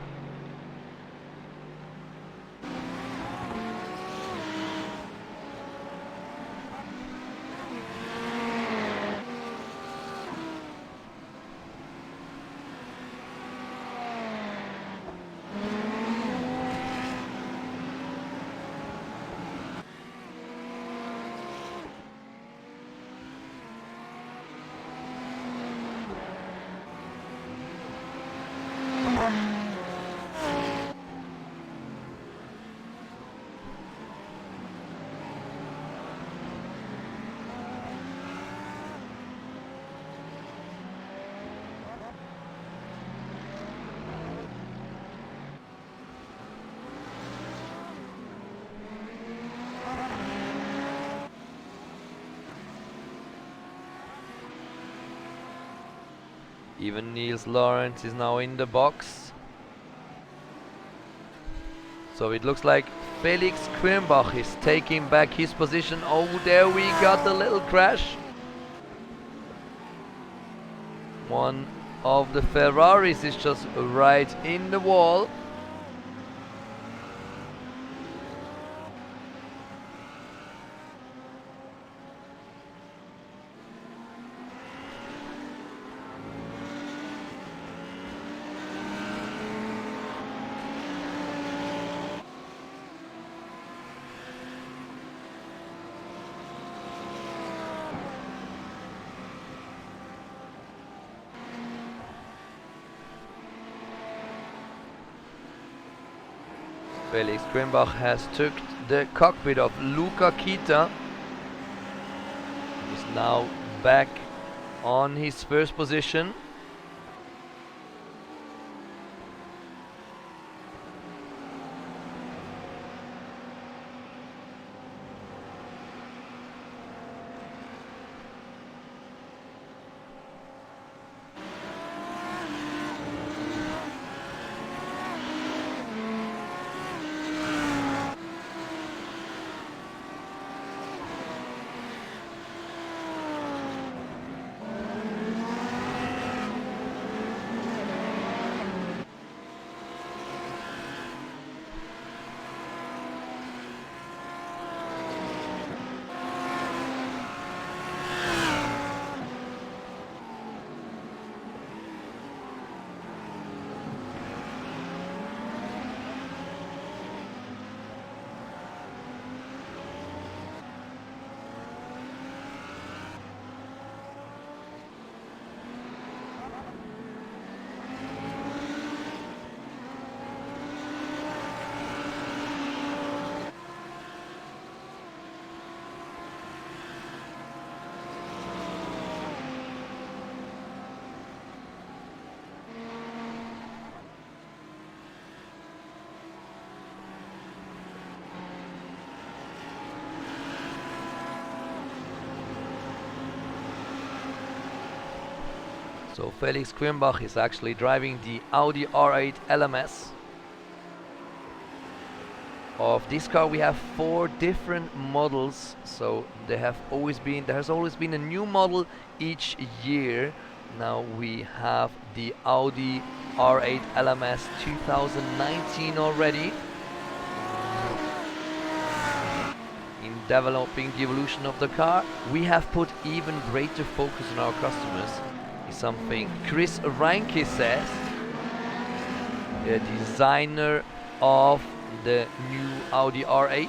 Even Niels Lawrence is now in the box. So it looks like Felix Quirnbach is taking back his position. Oh, there we got a little crash. One of the Ferraris is just right in the wall. Felix Quirnbach has took the cockpit of Luca Kita. He's now back on his first position. So Felix Quirnbach is actually driving the Audi R8 LMS. Of this car we have 4 different models, so there has always been a new model each year. Now we have the Audi R8 LMS 2019 already. In developing the evolution of the car, we have put even greater focus on our customers. Is something Chris Reinke says, the designer of the new Audi R8.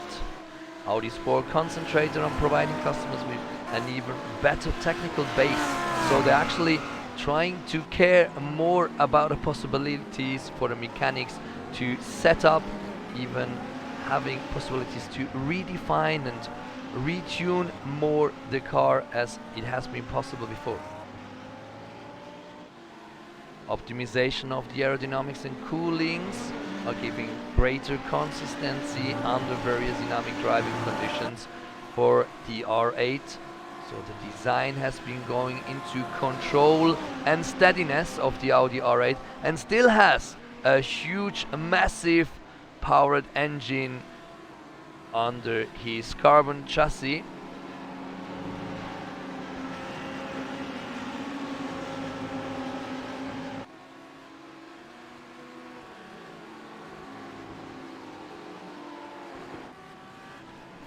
Audi Sport concentrated on providing customers with an even better technical base, so they're actually trying to care more about the possibilities for the mechanics to set up, even having possibilities to redefine and retune more the car as it has been possible before. Optimization of the aerodynamics and coolings are giving greater consistency under various dynamic driving conditions for the R8. So the design has been going into control and steadiness of the Audi R8, and still has a huge, massive powered engine under his carbon chassis.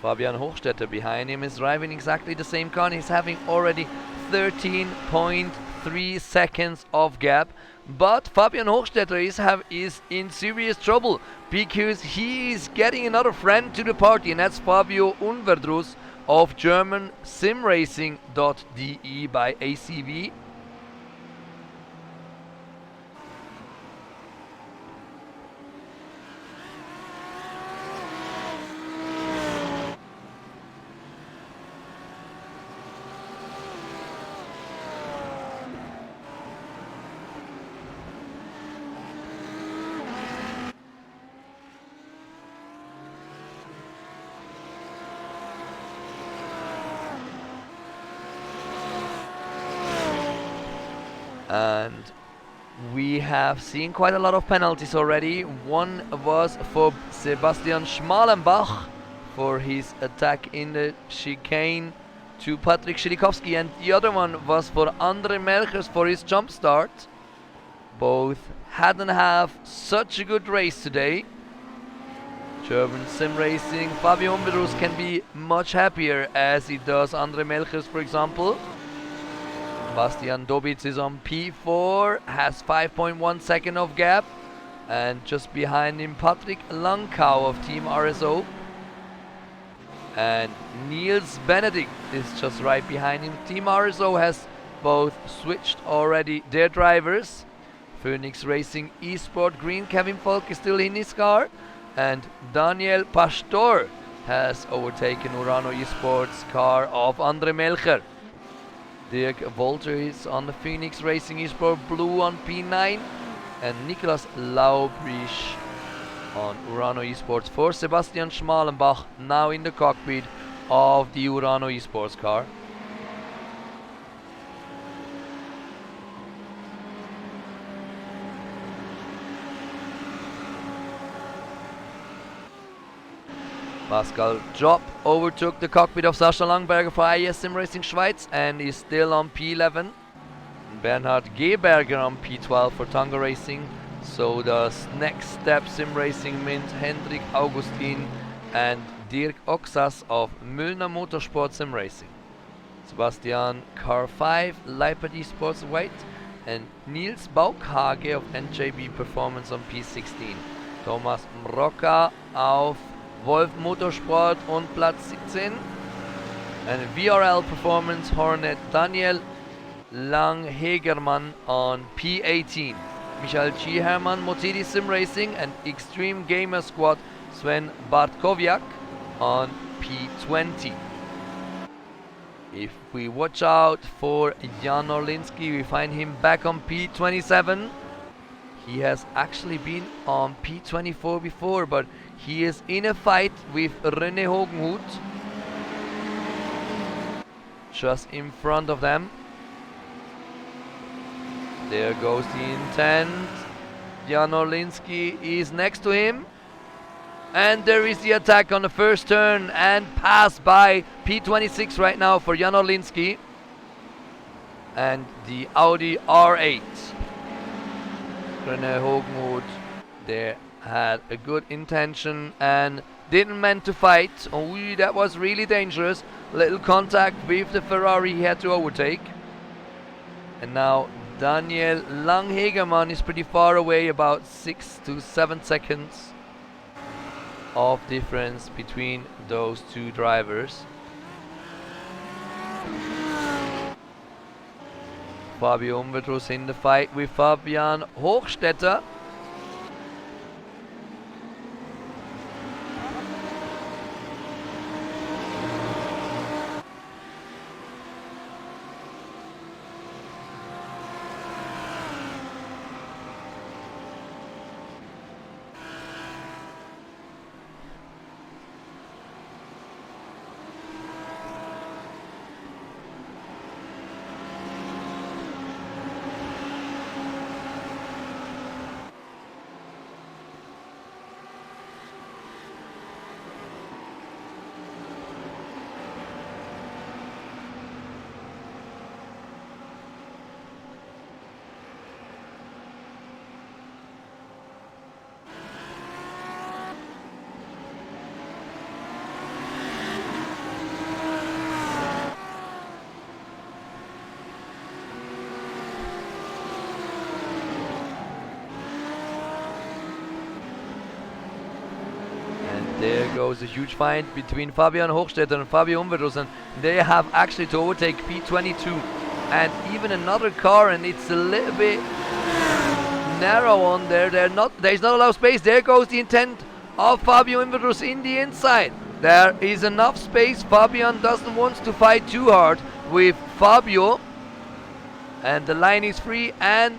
Fabian Hochstetter behind him is driving exactly the same car, and he's having already 13.3 seconds of gap. But Fabian Hochstetter is in serious trouble, because he is getting another friend to the party, and that's Fabio Unverdrus of German simracing.de by ACV. And we have seen quite a lot of penalties already. One was for Sebastian Schmalenbach for his attack in the chicane to Patrick Schilikowski, and the other one was for Andre Melchers for his jump start. Both hadn't have such a good race today. German sim racing, Fabio Unverdrus can be much happier, as he does Andre Melchers, for example. Bastian Dobitz is on P4, has 5.1 second of gap, and just behind him Patrick Langkau of Team RSO, and Niels Benedict is just right behind him. Team RSO has both switched already their drivers. Phoenix Racing Esport Green Kevin Falk is still in his car, and Daniel Pastor has overtaken Urano Esports car of Andre Melcher. Dirk Wolter is on the Phoenix Racing Esport Blue on P9, and Niklas Laubrich on Urano Esports for Sebastian Schmalenbach, now in the cockpit of the Urano Esports car. Pascal Job overtook the cockpit of Sascha Langberger for IS Sim Racing Schweiz and is still on P11. Bernhard Geberger on P12 for Tango Racing. So does Next Step Sim Racing Mint Hendrik Augustin and Dirk Oxas of Müllner Motorsport Sim Racing. Sebastian Car 5 Leipert Sports White and Nils Baukhage of NJB Performance on P16. Thomas Mrocka auf Wolf Motorsport on Platz 17. And VRL Performance Hornet Daniel Langhegermann on P18. Michael G. Hermann Motedi Sim Racing and Extreme Gamer Squad Sven Bartkowiak on P20. If we watch out for Jan Orlinski, we find him back on P27. He has actually been on P24 before, but he is in a fight with René Hogenhut just in front of them. there goes the intent. Jan Orlinski is next to him. And there is the attack on the first turn and pass by P26 right now for Jan Orlinski. And the Audi R8. René Hoogmoed there had a good intention and didn't meant to fight. Oh, that was really dangerous. Little contact with the Ferrari he had to overtake. And now Daniel Langhegermann is pretty far away, about 6 to 7 seconds of difference between those two drivers. Fabio Umvedrus in the fight with Fabian Hochstetter. There goes a huge fight between Fabian Hochstetter and Fabio Umvedrus, and they have actually to overtake P22 and even another car, and it's a little bit narrow on there. There's not a lot of space. There goes the intent of Fabio Umvedrus in the inside. There is enough space. Fabian doesn't want to fight too hard with Fabio, and the line is free, and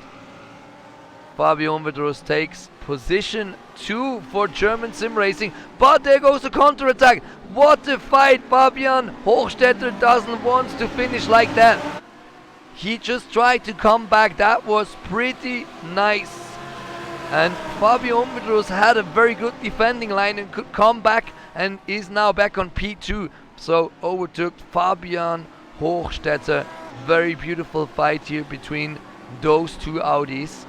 Fabio Umvedrus takes position 2 for German sim racing, but there goes the counter-attack. What a fight! Fabian Hochstetter doesn't want to finish like that. He just tried to come back. That was pretty nice. And Fabio Umvedrus had a very good defending line and could come back and is now back on P2. So overtook Fabian Hochstetter. Very beautiful fight here between those two Audis,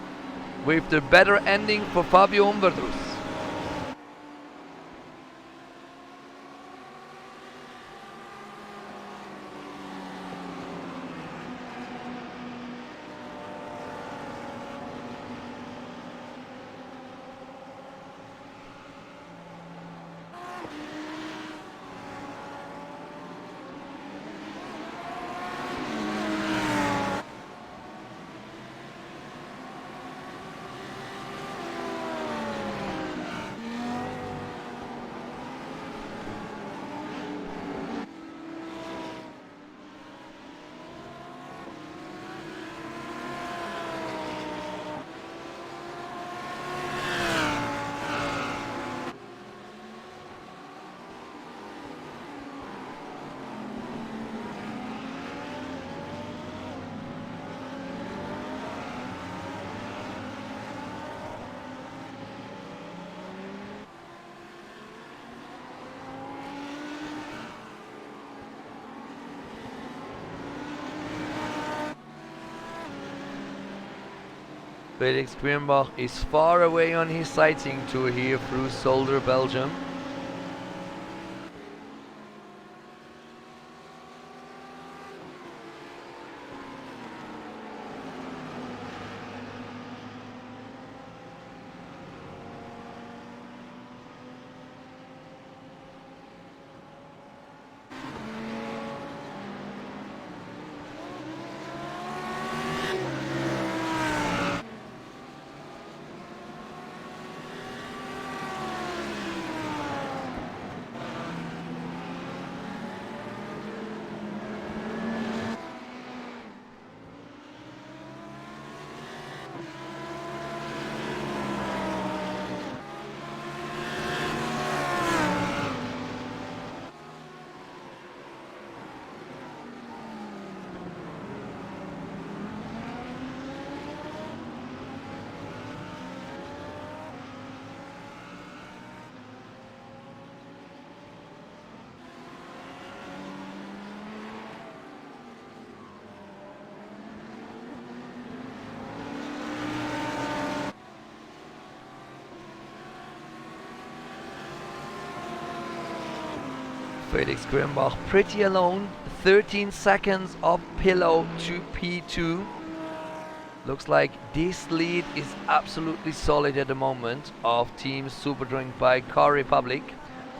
with the better ending for Fabio Umvedrus. Felix Quirnbach is far away on his sighting tour here through Zolder, Belgium. Felix Grimbach pretty alone. 13 seconds of pillow to P2. Looks like this lead is absolutely solid at the moment of Team Superdrink by Car Republic.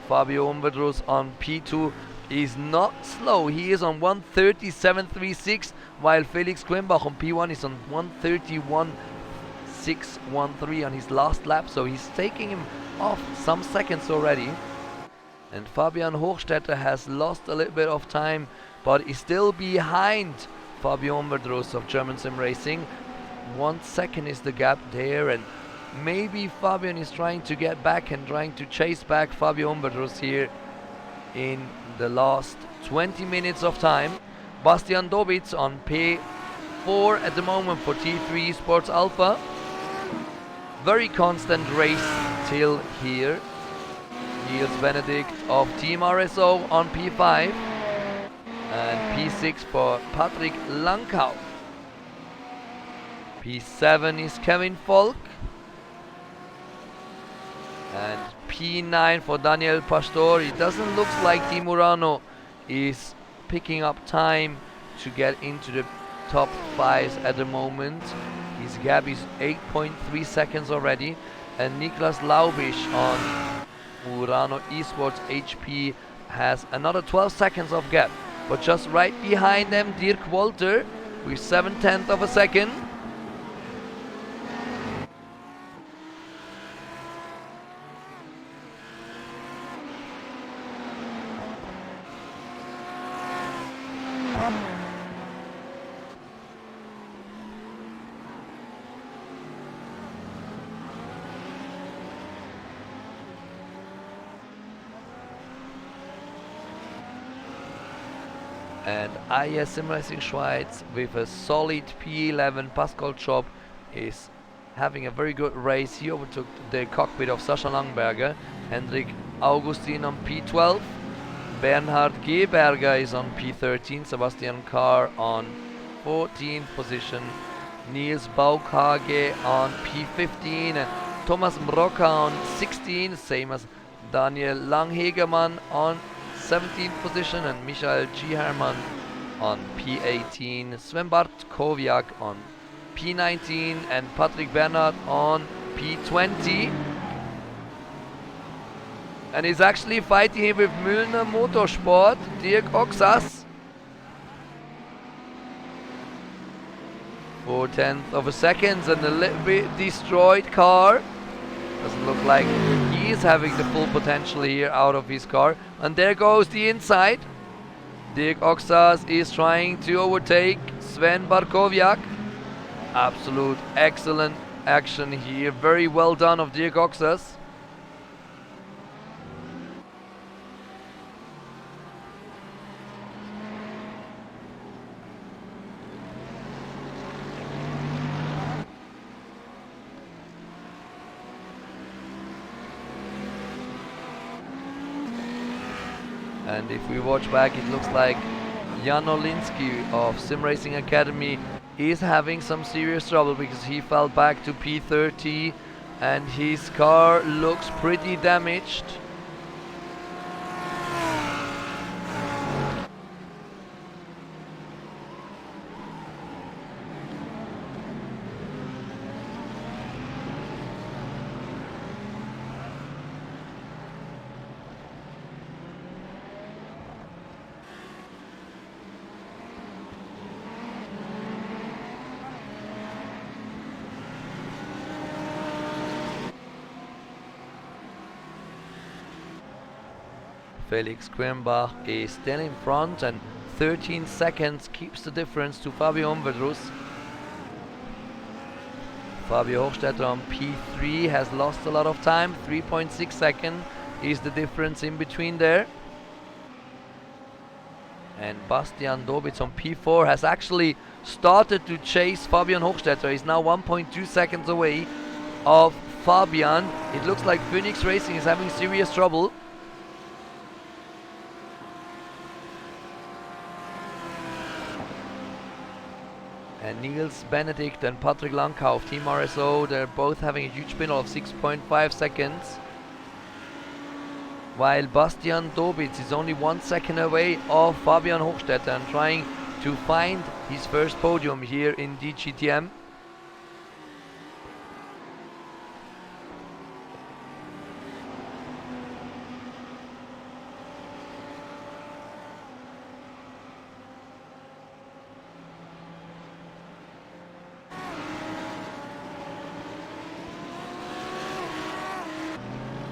Fabio Umbadrus on P2 is not slow. He is on 1:37.36, while Felix Grimbach on P1 is on 1:31.613 on his last lap, so he's taking him off some seconds already. And Fabian Hochstetter has lost a little bit of time, but is still behind Fabio Umbadrus of German Sim Racing. 1 second is the gap there, and maybe Fabian is trying to get back and trying to chase back Fabio Umbadrus here in the last 20 minutes of time. Bastian Dobitz on P4 at the moment for T3 Sports Alpha. Very constant race till here. Niels Benedict of Team RSO on P5 and P6 for Patrick Lankau. P7 is Kevin Volk and P9 for Daniel Pastor. It doesn't look like Di Murano is picking up time to get into the top 5s at the moment. His gap is 8.3 seconds already, and Niklas Laubisch on Murano Esports HP has another 12 seconds of gap, but just right behind them Dirk Walter with 7/10 of a second. And IS Sim Racing Schweiz with a solid P11. Pascal Job is having a very good race. He overtook the cockpit of Sascha Langberger. Hendrik Augustin on P12. Bernhard Geberger is on P13. Sebastian Carr on 14th position. Niels Baukhage on P15. And Thomas Mroka on 16, same as Daniel Langhegermann on 17th position, and Michael G. Hermann on P18, Sven Bartkowiak on P19, and Patrick Bernhard on P20. And he's actually fighting here with Müllner Motorsport, Dirk Oxas. 4/10 of a second, and a little bit destroyed car. Doesn't look like he is having the full potential here out of his car. And there goes the inside. Dirk Oxas is trying to overtake Sven Barkowiak. Absolute excellent action here. Very well done of Dirk Oxas. And if we watch back, it looks like Jan Olinsky of Sim Racing Academy is having some serious trouble because he fell back to P30 and his car looks pretty damaged. Felix Grimbach is still in front, and 13 seconds keeps the difference to Fabio Umbadrus. Fabio Hochstetter on P3 has lost a lot of time. 3.6 seconds is the difference in between there. And Bastian Dobitz on P4 has actually started to chase Fabian Hochstetter. He's now 1.2 seconds away of Fabian. It looks like Phoenix Racing is having serious trouble. And Niels Benedict and Patrick Lankau of Team RSO, they're both having a huge spin of 6.5 seconds. while Bastian Dobitz is only 1 second away of Fabian Hochstetter and trying to find his first podium here in DGTM.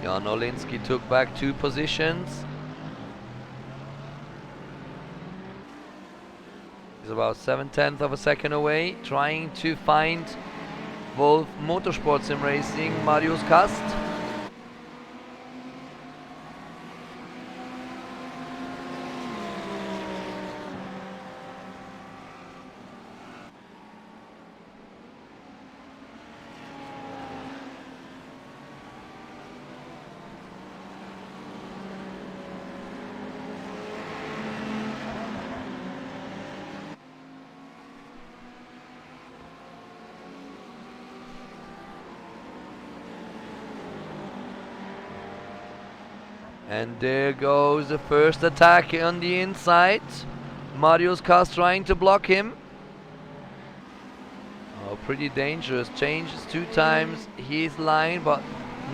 Jan Olinsky took back 2 positions. He's about 7/10 of a second away, trying to find Wolf Motorsport Sim Racing, Marius Kast. And there goes the first attack on the inside. Marius Kast trying to block him. Oh, pretty dangerous. Changes 2 times his line, but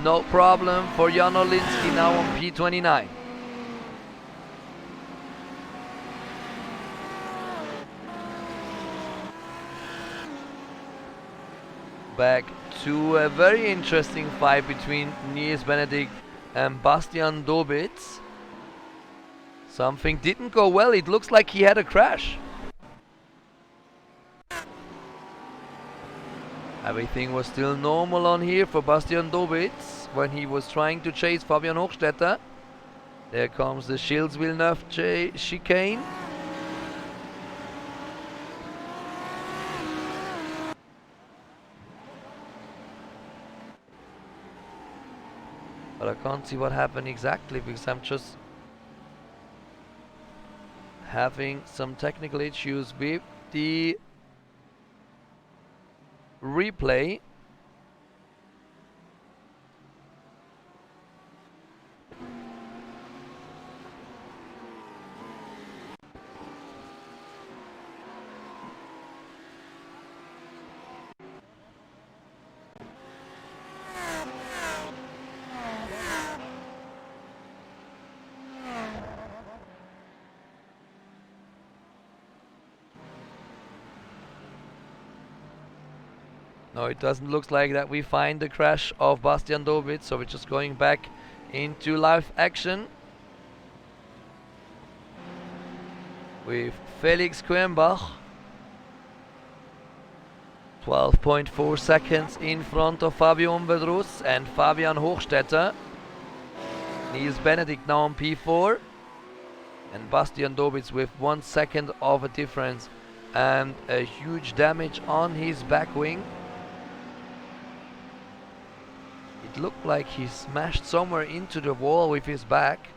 no problem for Jan Olinsky now on P29. Back to a very interesting fight between Nils Benedikt and Bastian Dobitz. Something didn't go well. It looks like he had a crash. Everything was still normal on here for Bastian Dobitz when he was trying to chase Fabian Hochstetter. There comes the Schilds Villeneuve chicane. But I can't see what happened exactly because I'm just having some technical issues with the replay. No, it doesn't look like that we find the crash of Bastian Dobitz, so we're just going back into live action with Felix Quembach. 12.4 seconds in front of Fabio Umbedrus and Fabian Hochstetter. Nils Benedikt now on P4 and Bastian Dobitz with 1 second of a difference and a huge damage on his back wing. It looked like he smashed somewhere into the wall with his back.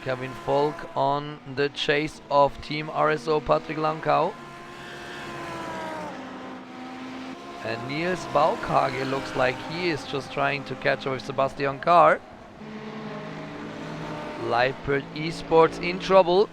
Kevin Volk on the chase of Team RSO Patrick Lankau. And Nils Baukage looks like he is just trying to catch up with Sebastian Carr. Livebird Esports in trouble.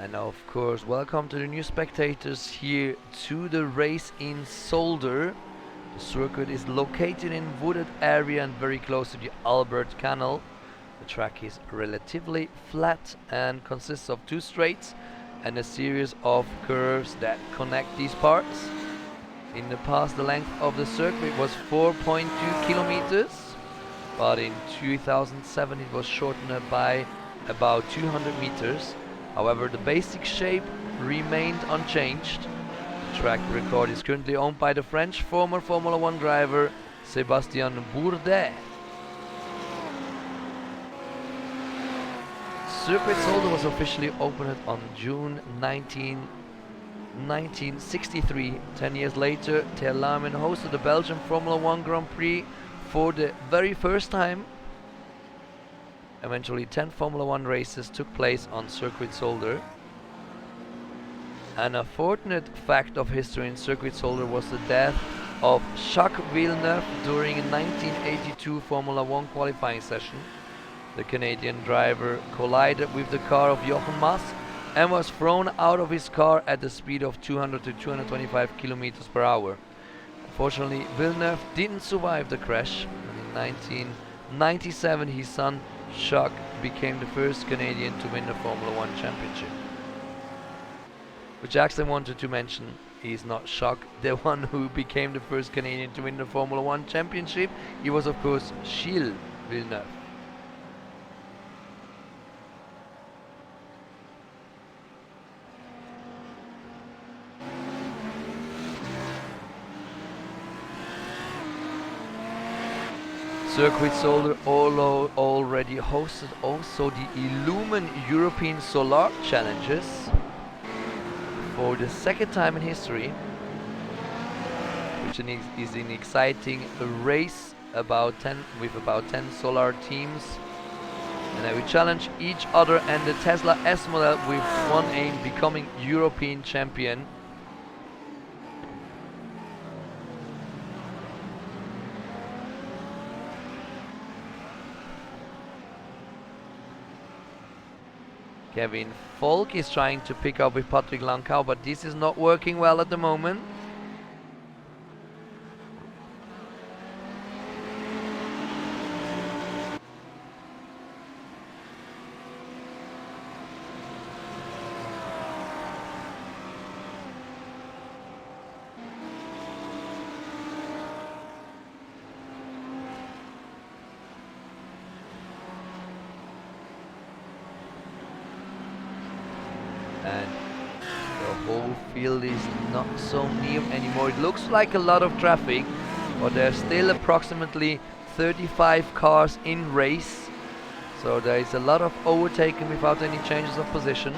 And of course, welcome to the new spectators here to the race in Zolder. The circuit is located in wooded area and very close to the Albert Canal. The track is relatively flat and consists of 2 straights and a series of curves that connect these parts. In the past, the length of the circuit was 4.2 kilometers, but in 2007 it was shortened by about 200 meters. However, the basic shape remained unchanged. The track record is currently owned by the French former Formula 1 driver Sébastien Bourdais. Circuit Zolder was officially opened on June 1963. 10 years later, Ter Larmen hosted the Belgian Formula 1 Grand Prix for the very first time. Eventually 10 Formula 1 races took place on Circuit Zolder. An unfortunate fact of history in Circuit Zolder was the death of Jacques Villeneuve during a 1982 Formula 1 qualifying session. The Canadian driver collided with the car of Jochen Mass and was thrown out of his car at the speed of 200 to 225 kilometers per hour. Unfortunately, Villeneuve didn't survive the crash. In 1997, his son Jacques became the first Canadian to win the Formula 1 championship. Which I actually wanted to mention, he's not Jacques, the one who became the first Canadian to win the Formula 1 championship. He was of course Gilles Villeneuve. Circuit Zolder already hosted also the Illumin European Solar Challenges for the second time in history, which is an exciting race with about 10 solar teams, and they will challenge each other and the Tesla S model with one aim, becoming European champion. Kevin Folge is trying to pick up with Patrick Lancau, but this is not working well at the moment. And the whole field is not so near anymore. It looks like a lot of traffic, but there's still approximately 35 cars in race, so there is a lot of overtaking without any changes of position.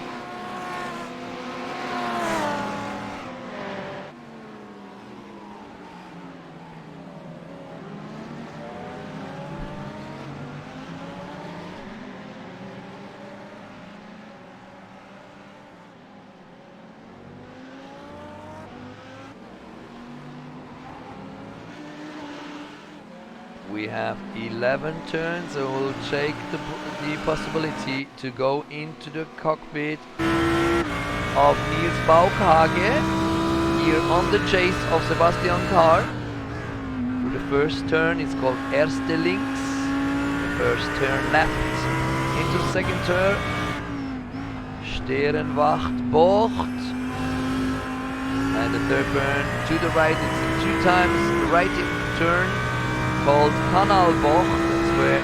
We have 11 turns, so we'll take the possibility to go into the cockpit of Niels Baukhage here on the chase of Sebastian Car. For the first turn, it's called Erste Links. The first turn left into the second turn, Sternwacht Bocht, and the third turn to the right. It's 2 times the right turn, called Kanalbocht. That's where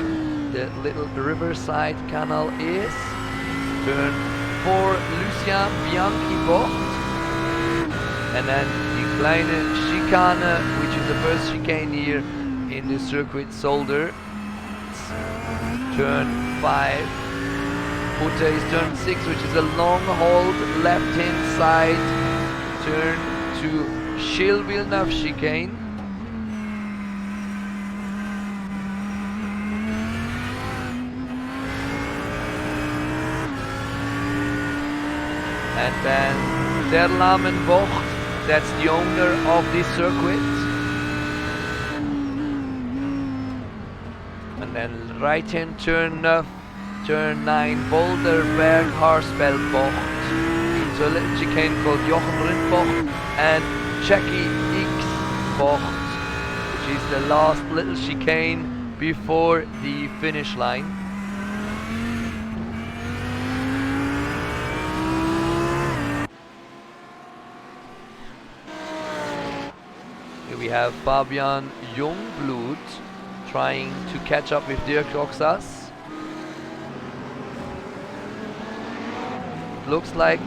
the little riverside canal is. Turn 4, Lucien Bianchi Bocht. And then the kleine Schikane, which is the first chicane here in the Circuit Zolder. Turn 5. Putte is turn 6, which is a long hold left hand side. Turn to Gilles Villeneuve chicane. And then Der Bocht, that's the owner of this circuit. And then right hand turn 9, Boulderberg Haarspel Bocht. to a little chicane called Jochen Rindbocht and Jackie X Bocht, which is the last little chicane before the finish line. Here we have Fabian Jungblut trying to catch up with Dirk Oxas. Looks like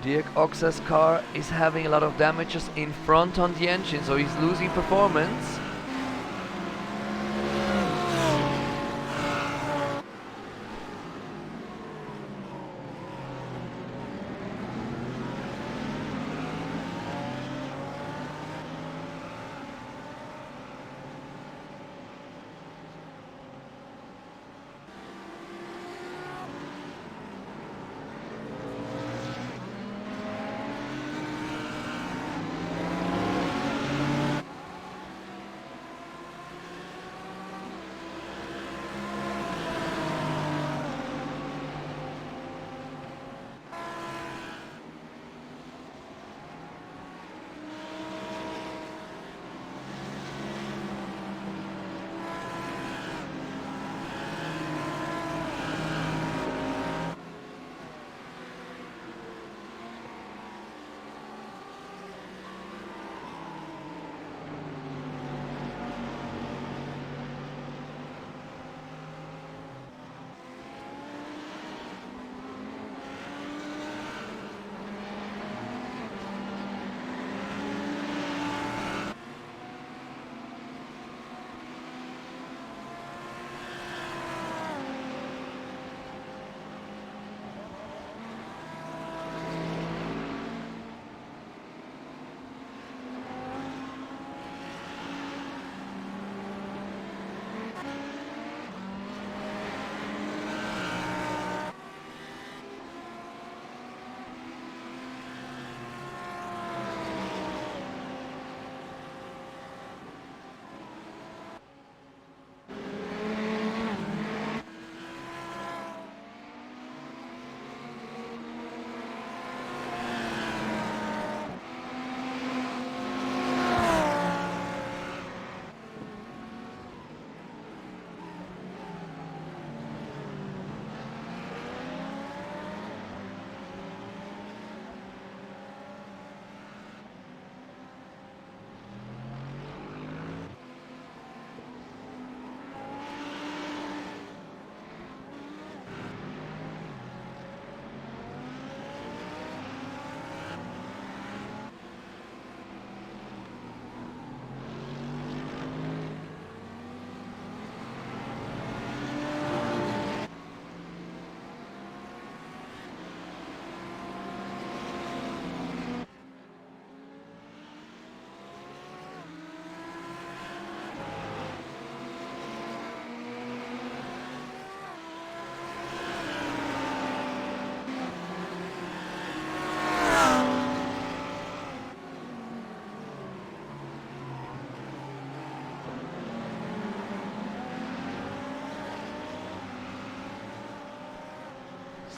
Dirk Oxas' car is having a lot of damages in front on the engine, so he's losing performance.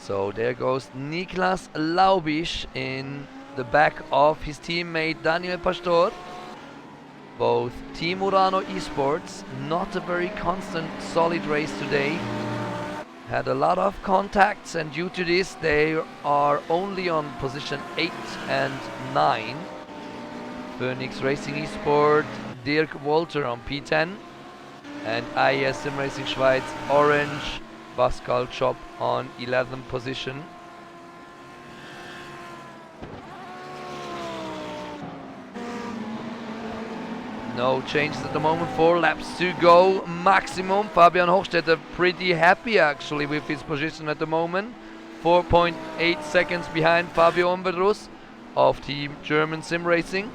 So there goes Niklas Laubisch in the back of his teammate Daniel Pastor. Both Team Urano Esports, not a very constant, solid race today. Had a lot of contacts, and due to this they are only on position 8 and 9. Phoenix Racing Esport, Dirk Walter on P10, and IS Simracing Schweiz Orange, Pascal Chop on 11th position. No changes at the moment, 4 laps to go maximum. Fabian Hochstetter pretty happy actually with his position at the moment. 4.8 seconds behind Fabio Omvedrus of Team German Sim Racing.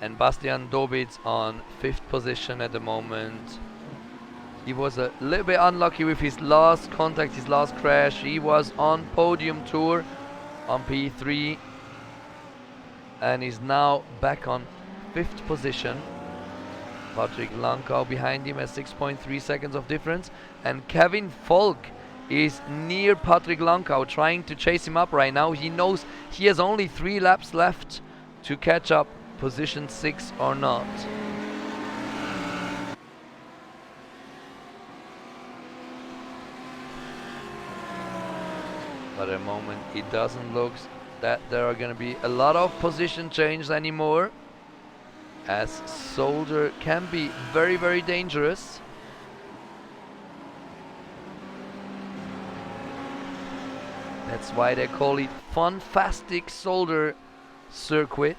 And Bastian Dobitz on 5th position at the moment. He was a little bit unlucky with his last contact, his last crash. He was on podium tour on P3 and is now back on 5th position. Patrick Lankau behind him has 6.3 seconds of difference, and Kevin Volk is near Patrick Lankau, trying to chase him up right now. He knows he has only 3 laps left to catch up, position 6 or not. But at the moment it doesn't look that there are going to be a lot of position changes anymore, as Zolder can be very, very dangerous. That's why they call it Funfastic Zolder Circuit.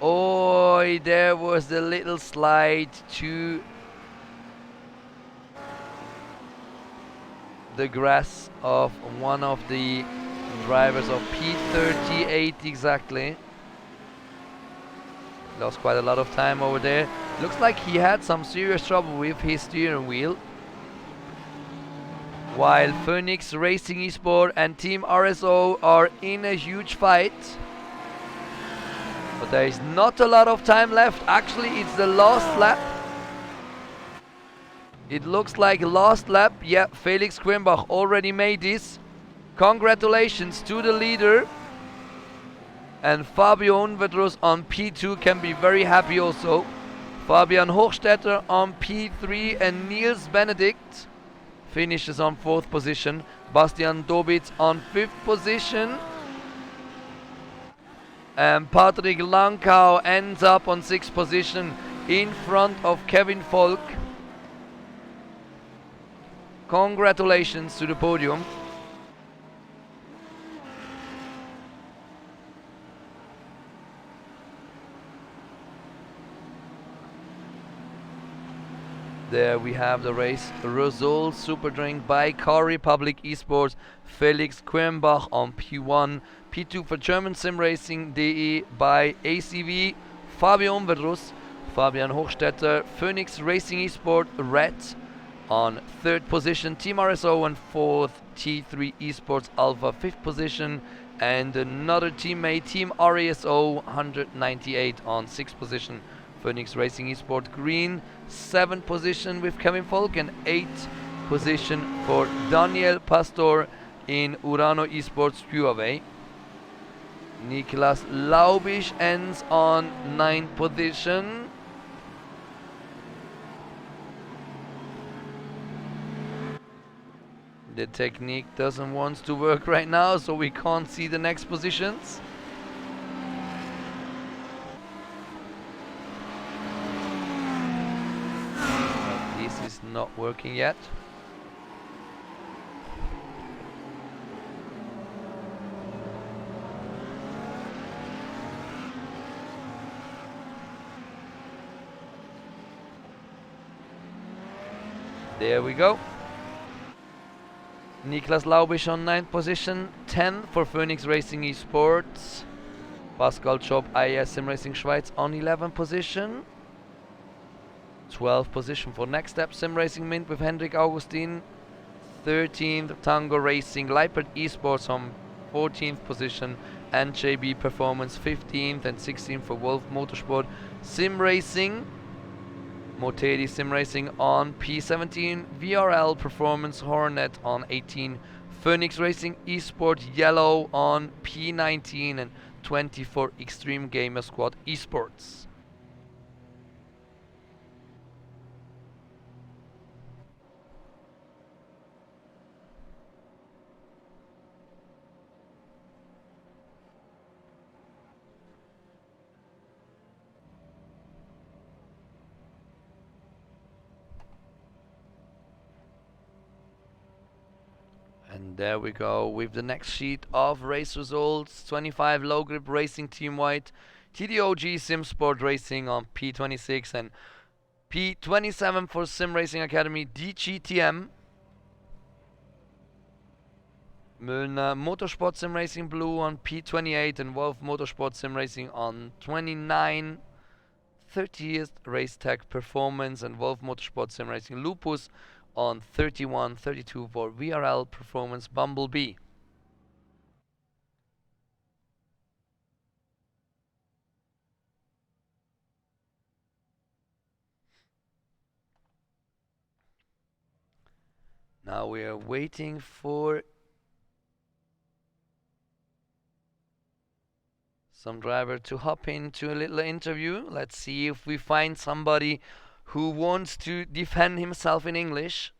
Oh, there was the little slide to the grass of one of the drivers of P38 exactly. Lost quite a lot of time over there. Looks like he had some serious trouble with his steering wheel. While Phoenix Racing Esport and Team RSO are in a huge fight. But there is not a lot of time left. Actually, it's the last lap. It looks like last lap. Yeah, Felix Quimbach already made this. Congratulations to the leader. And Fabio Unvedrus on P2 can be very happy also. Fabian Hochstetter on P3 and Niels Benedikt finishes on 4th position. Bastian Dobitz on 5th position. And Patrick Lankau ends up on 6th position in front of Kevin Volk. Congratulations to the podium. There we have the race result. Super Drink by Car Republic Esports. Felix Quirnbach on P1. P2 for German Sim Racing DE by ACV. Fabio Unvedrus. Fabian Hochstetter. Phoenix Racing Esport Red on 3rd position. Team RSO on 4th. T3 Esports Alpha 5th position. And another teammate, Team RASO 198 on 6th position. Phoenix Racing Esport Green 7th position with Kevin Volk, and 8th position for Daniel Pastor in Urano Esports Huawei. Niklas Laubisch ends on 9th position. The technique doesn't want to work right now, so we can't see the next positions. This is not working yet. There we go. Niklas Laubisch on 9th position, 10th for Phoenix Racing Esports. Pascal Schopp, IS Sim Racing Schweiz on 11th position. 12th position for Next Step Sim Racing Mint with Hendrik Augustin. 13th Tango Racing Leipert Esports on 14th position, and JB Performance 15th, and 16th for Wolf Motorsport Sim Racing. Motedi Sim Racing on P17, VRL Performance Hornet on 18, Phoenix Racing Esport Yellow on P19, and 20 for Extreme Gamer Squad Esports. And there we go with the next sheet of race results. 25 Low Grip Racing Team White, TDOG Sim Sport Racing on P26, and P27 for Sim Racing Academy DGTM. Müllner Motorsport Sim Racing Blue on P28, and Wolf Motorsport Sim Racing on 29. 30th Race Tech Performance and Wolf Motorsport Sim Racing Lupus on 31, 32 for VRL Performance Bumblebee. Now we are waiting for some driver to hop into a little interview. Let's see if we find somebody who wants to defend himself in English.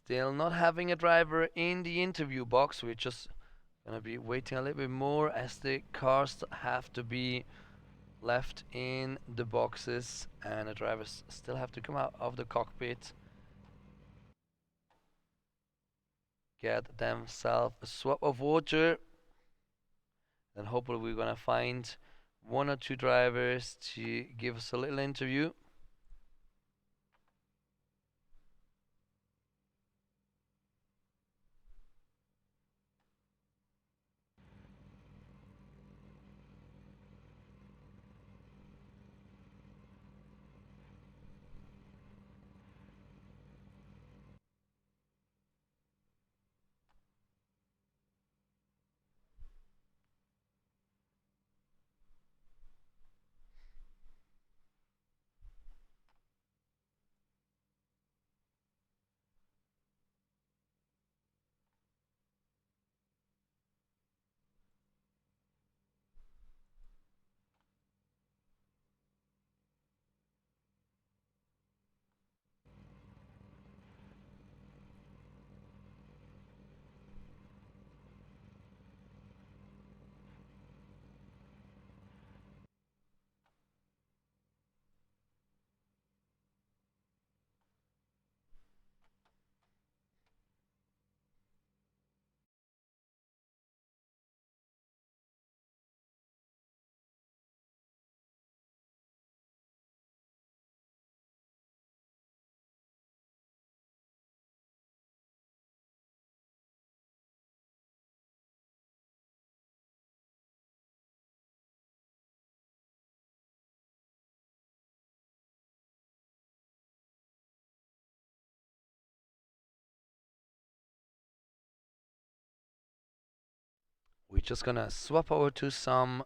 Still not having a driver in the interview box. We're just gonna be waiting a little bit more as the cars have to be left in the boxes and the drivers still have to come out of the cockpit, get themselves a swap of water, and hopefully we're gonna find one or two drivers to give us a little interview. We're just gonna swap over to some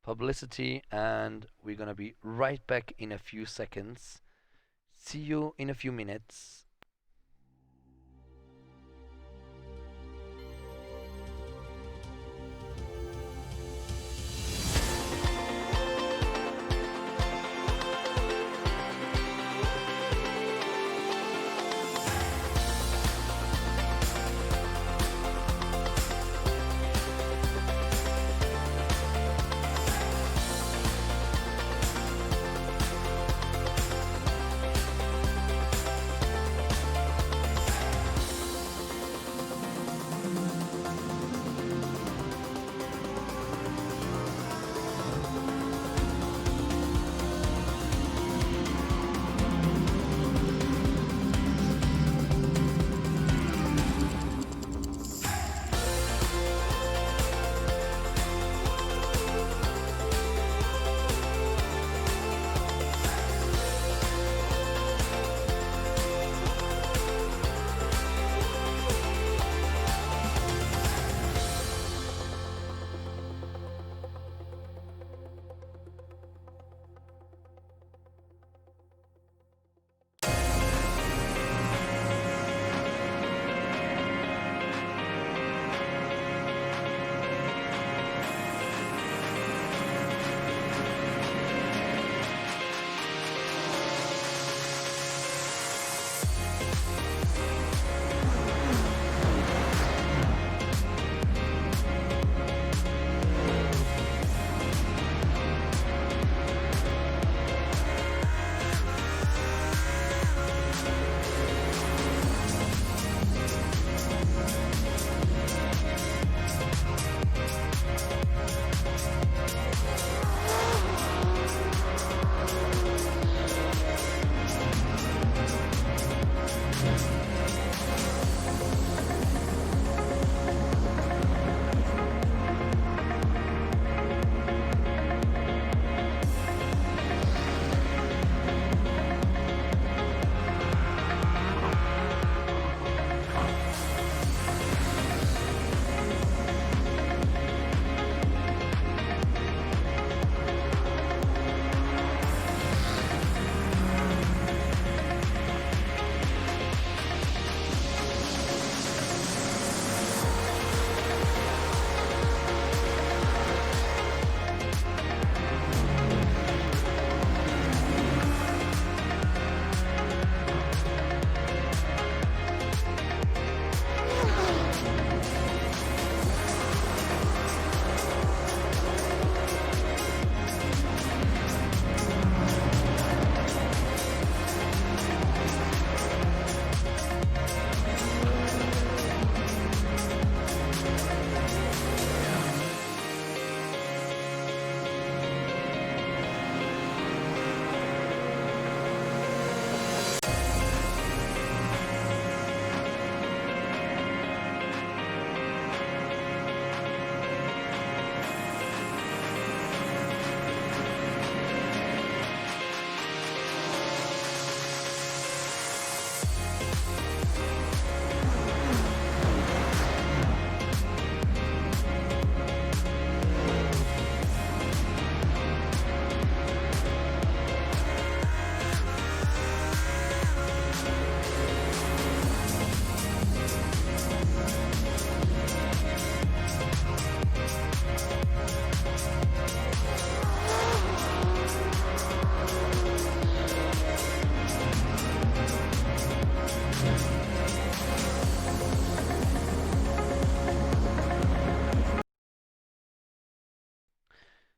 publicity and we're gonna be right back in a few seconds. See you in a few minutes.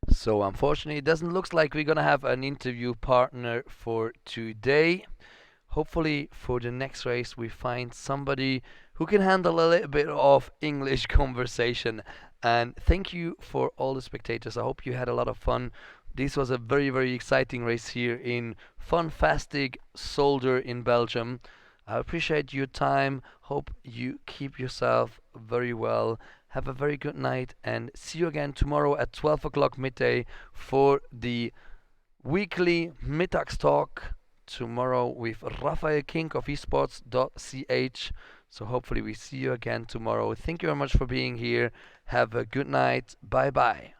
So unfortunately, it doesn't look like we're gonna have an interview partner for today. Hopefully, for the next race, we find somebody who can handle a little bit of English conversation. And thank you for all the spectators. I hope you had a lot of fun. This was a very, very exciting race here in Funfastic Zolder in Belgium. I appreciate your time. Hope you keep yourself very well. Have a very good night and see you again tomorrow at 12 o'clock midday for the weekly Mittagstalk tomorrow with Raphael King of esports.ch. So hopefully we see you again tomorrow. Thank you very much for being here. Have a good night. Bye bye.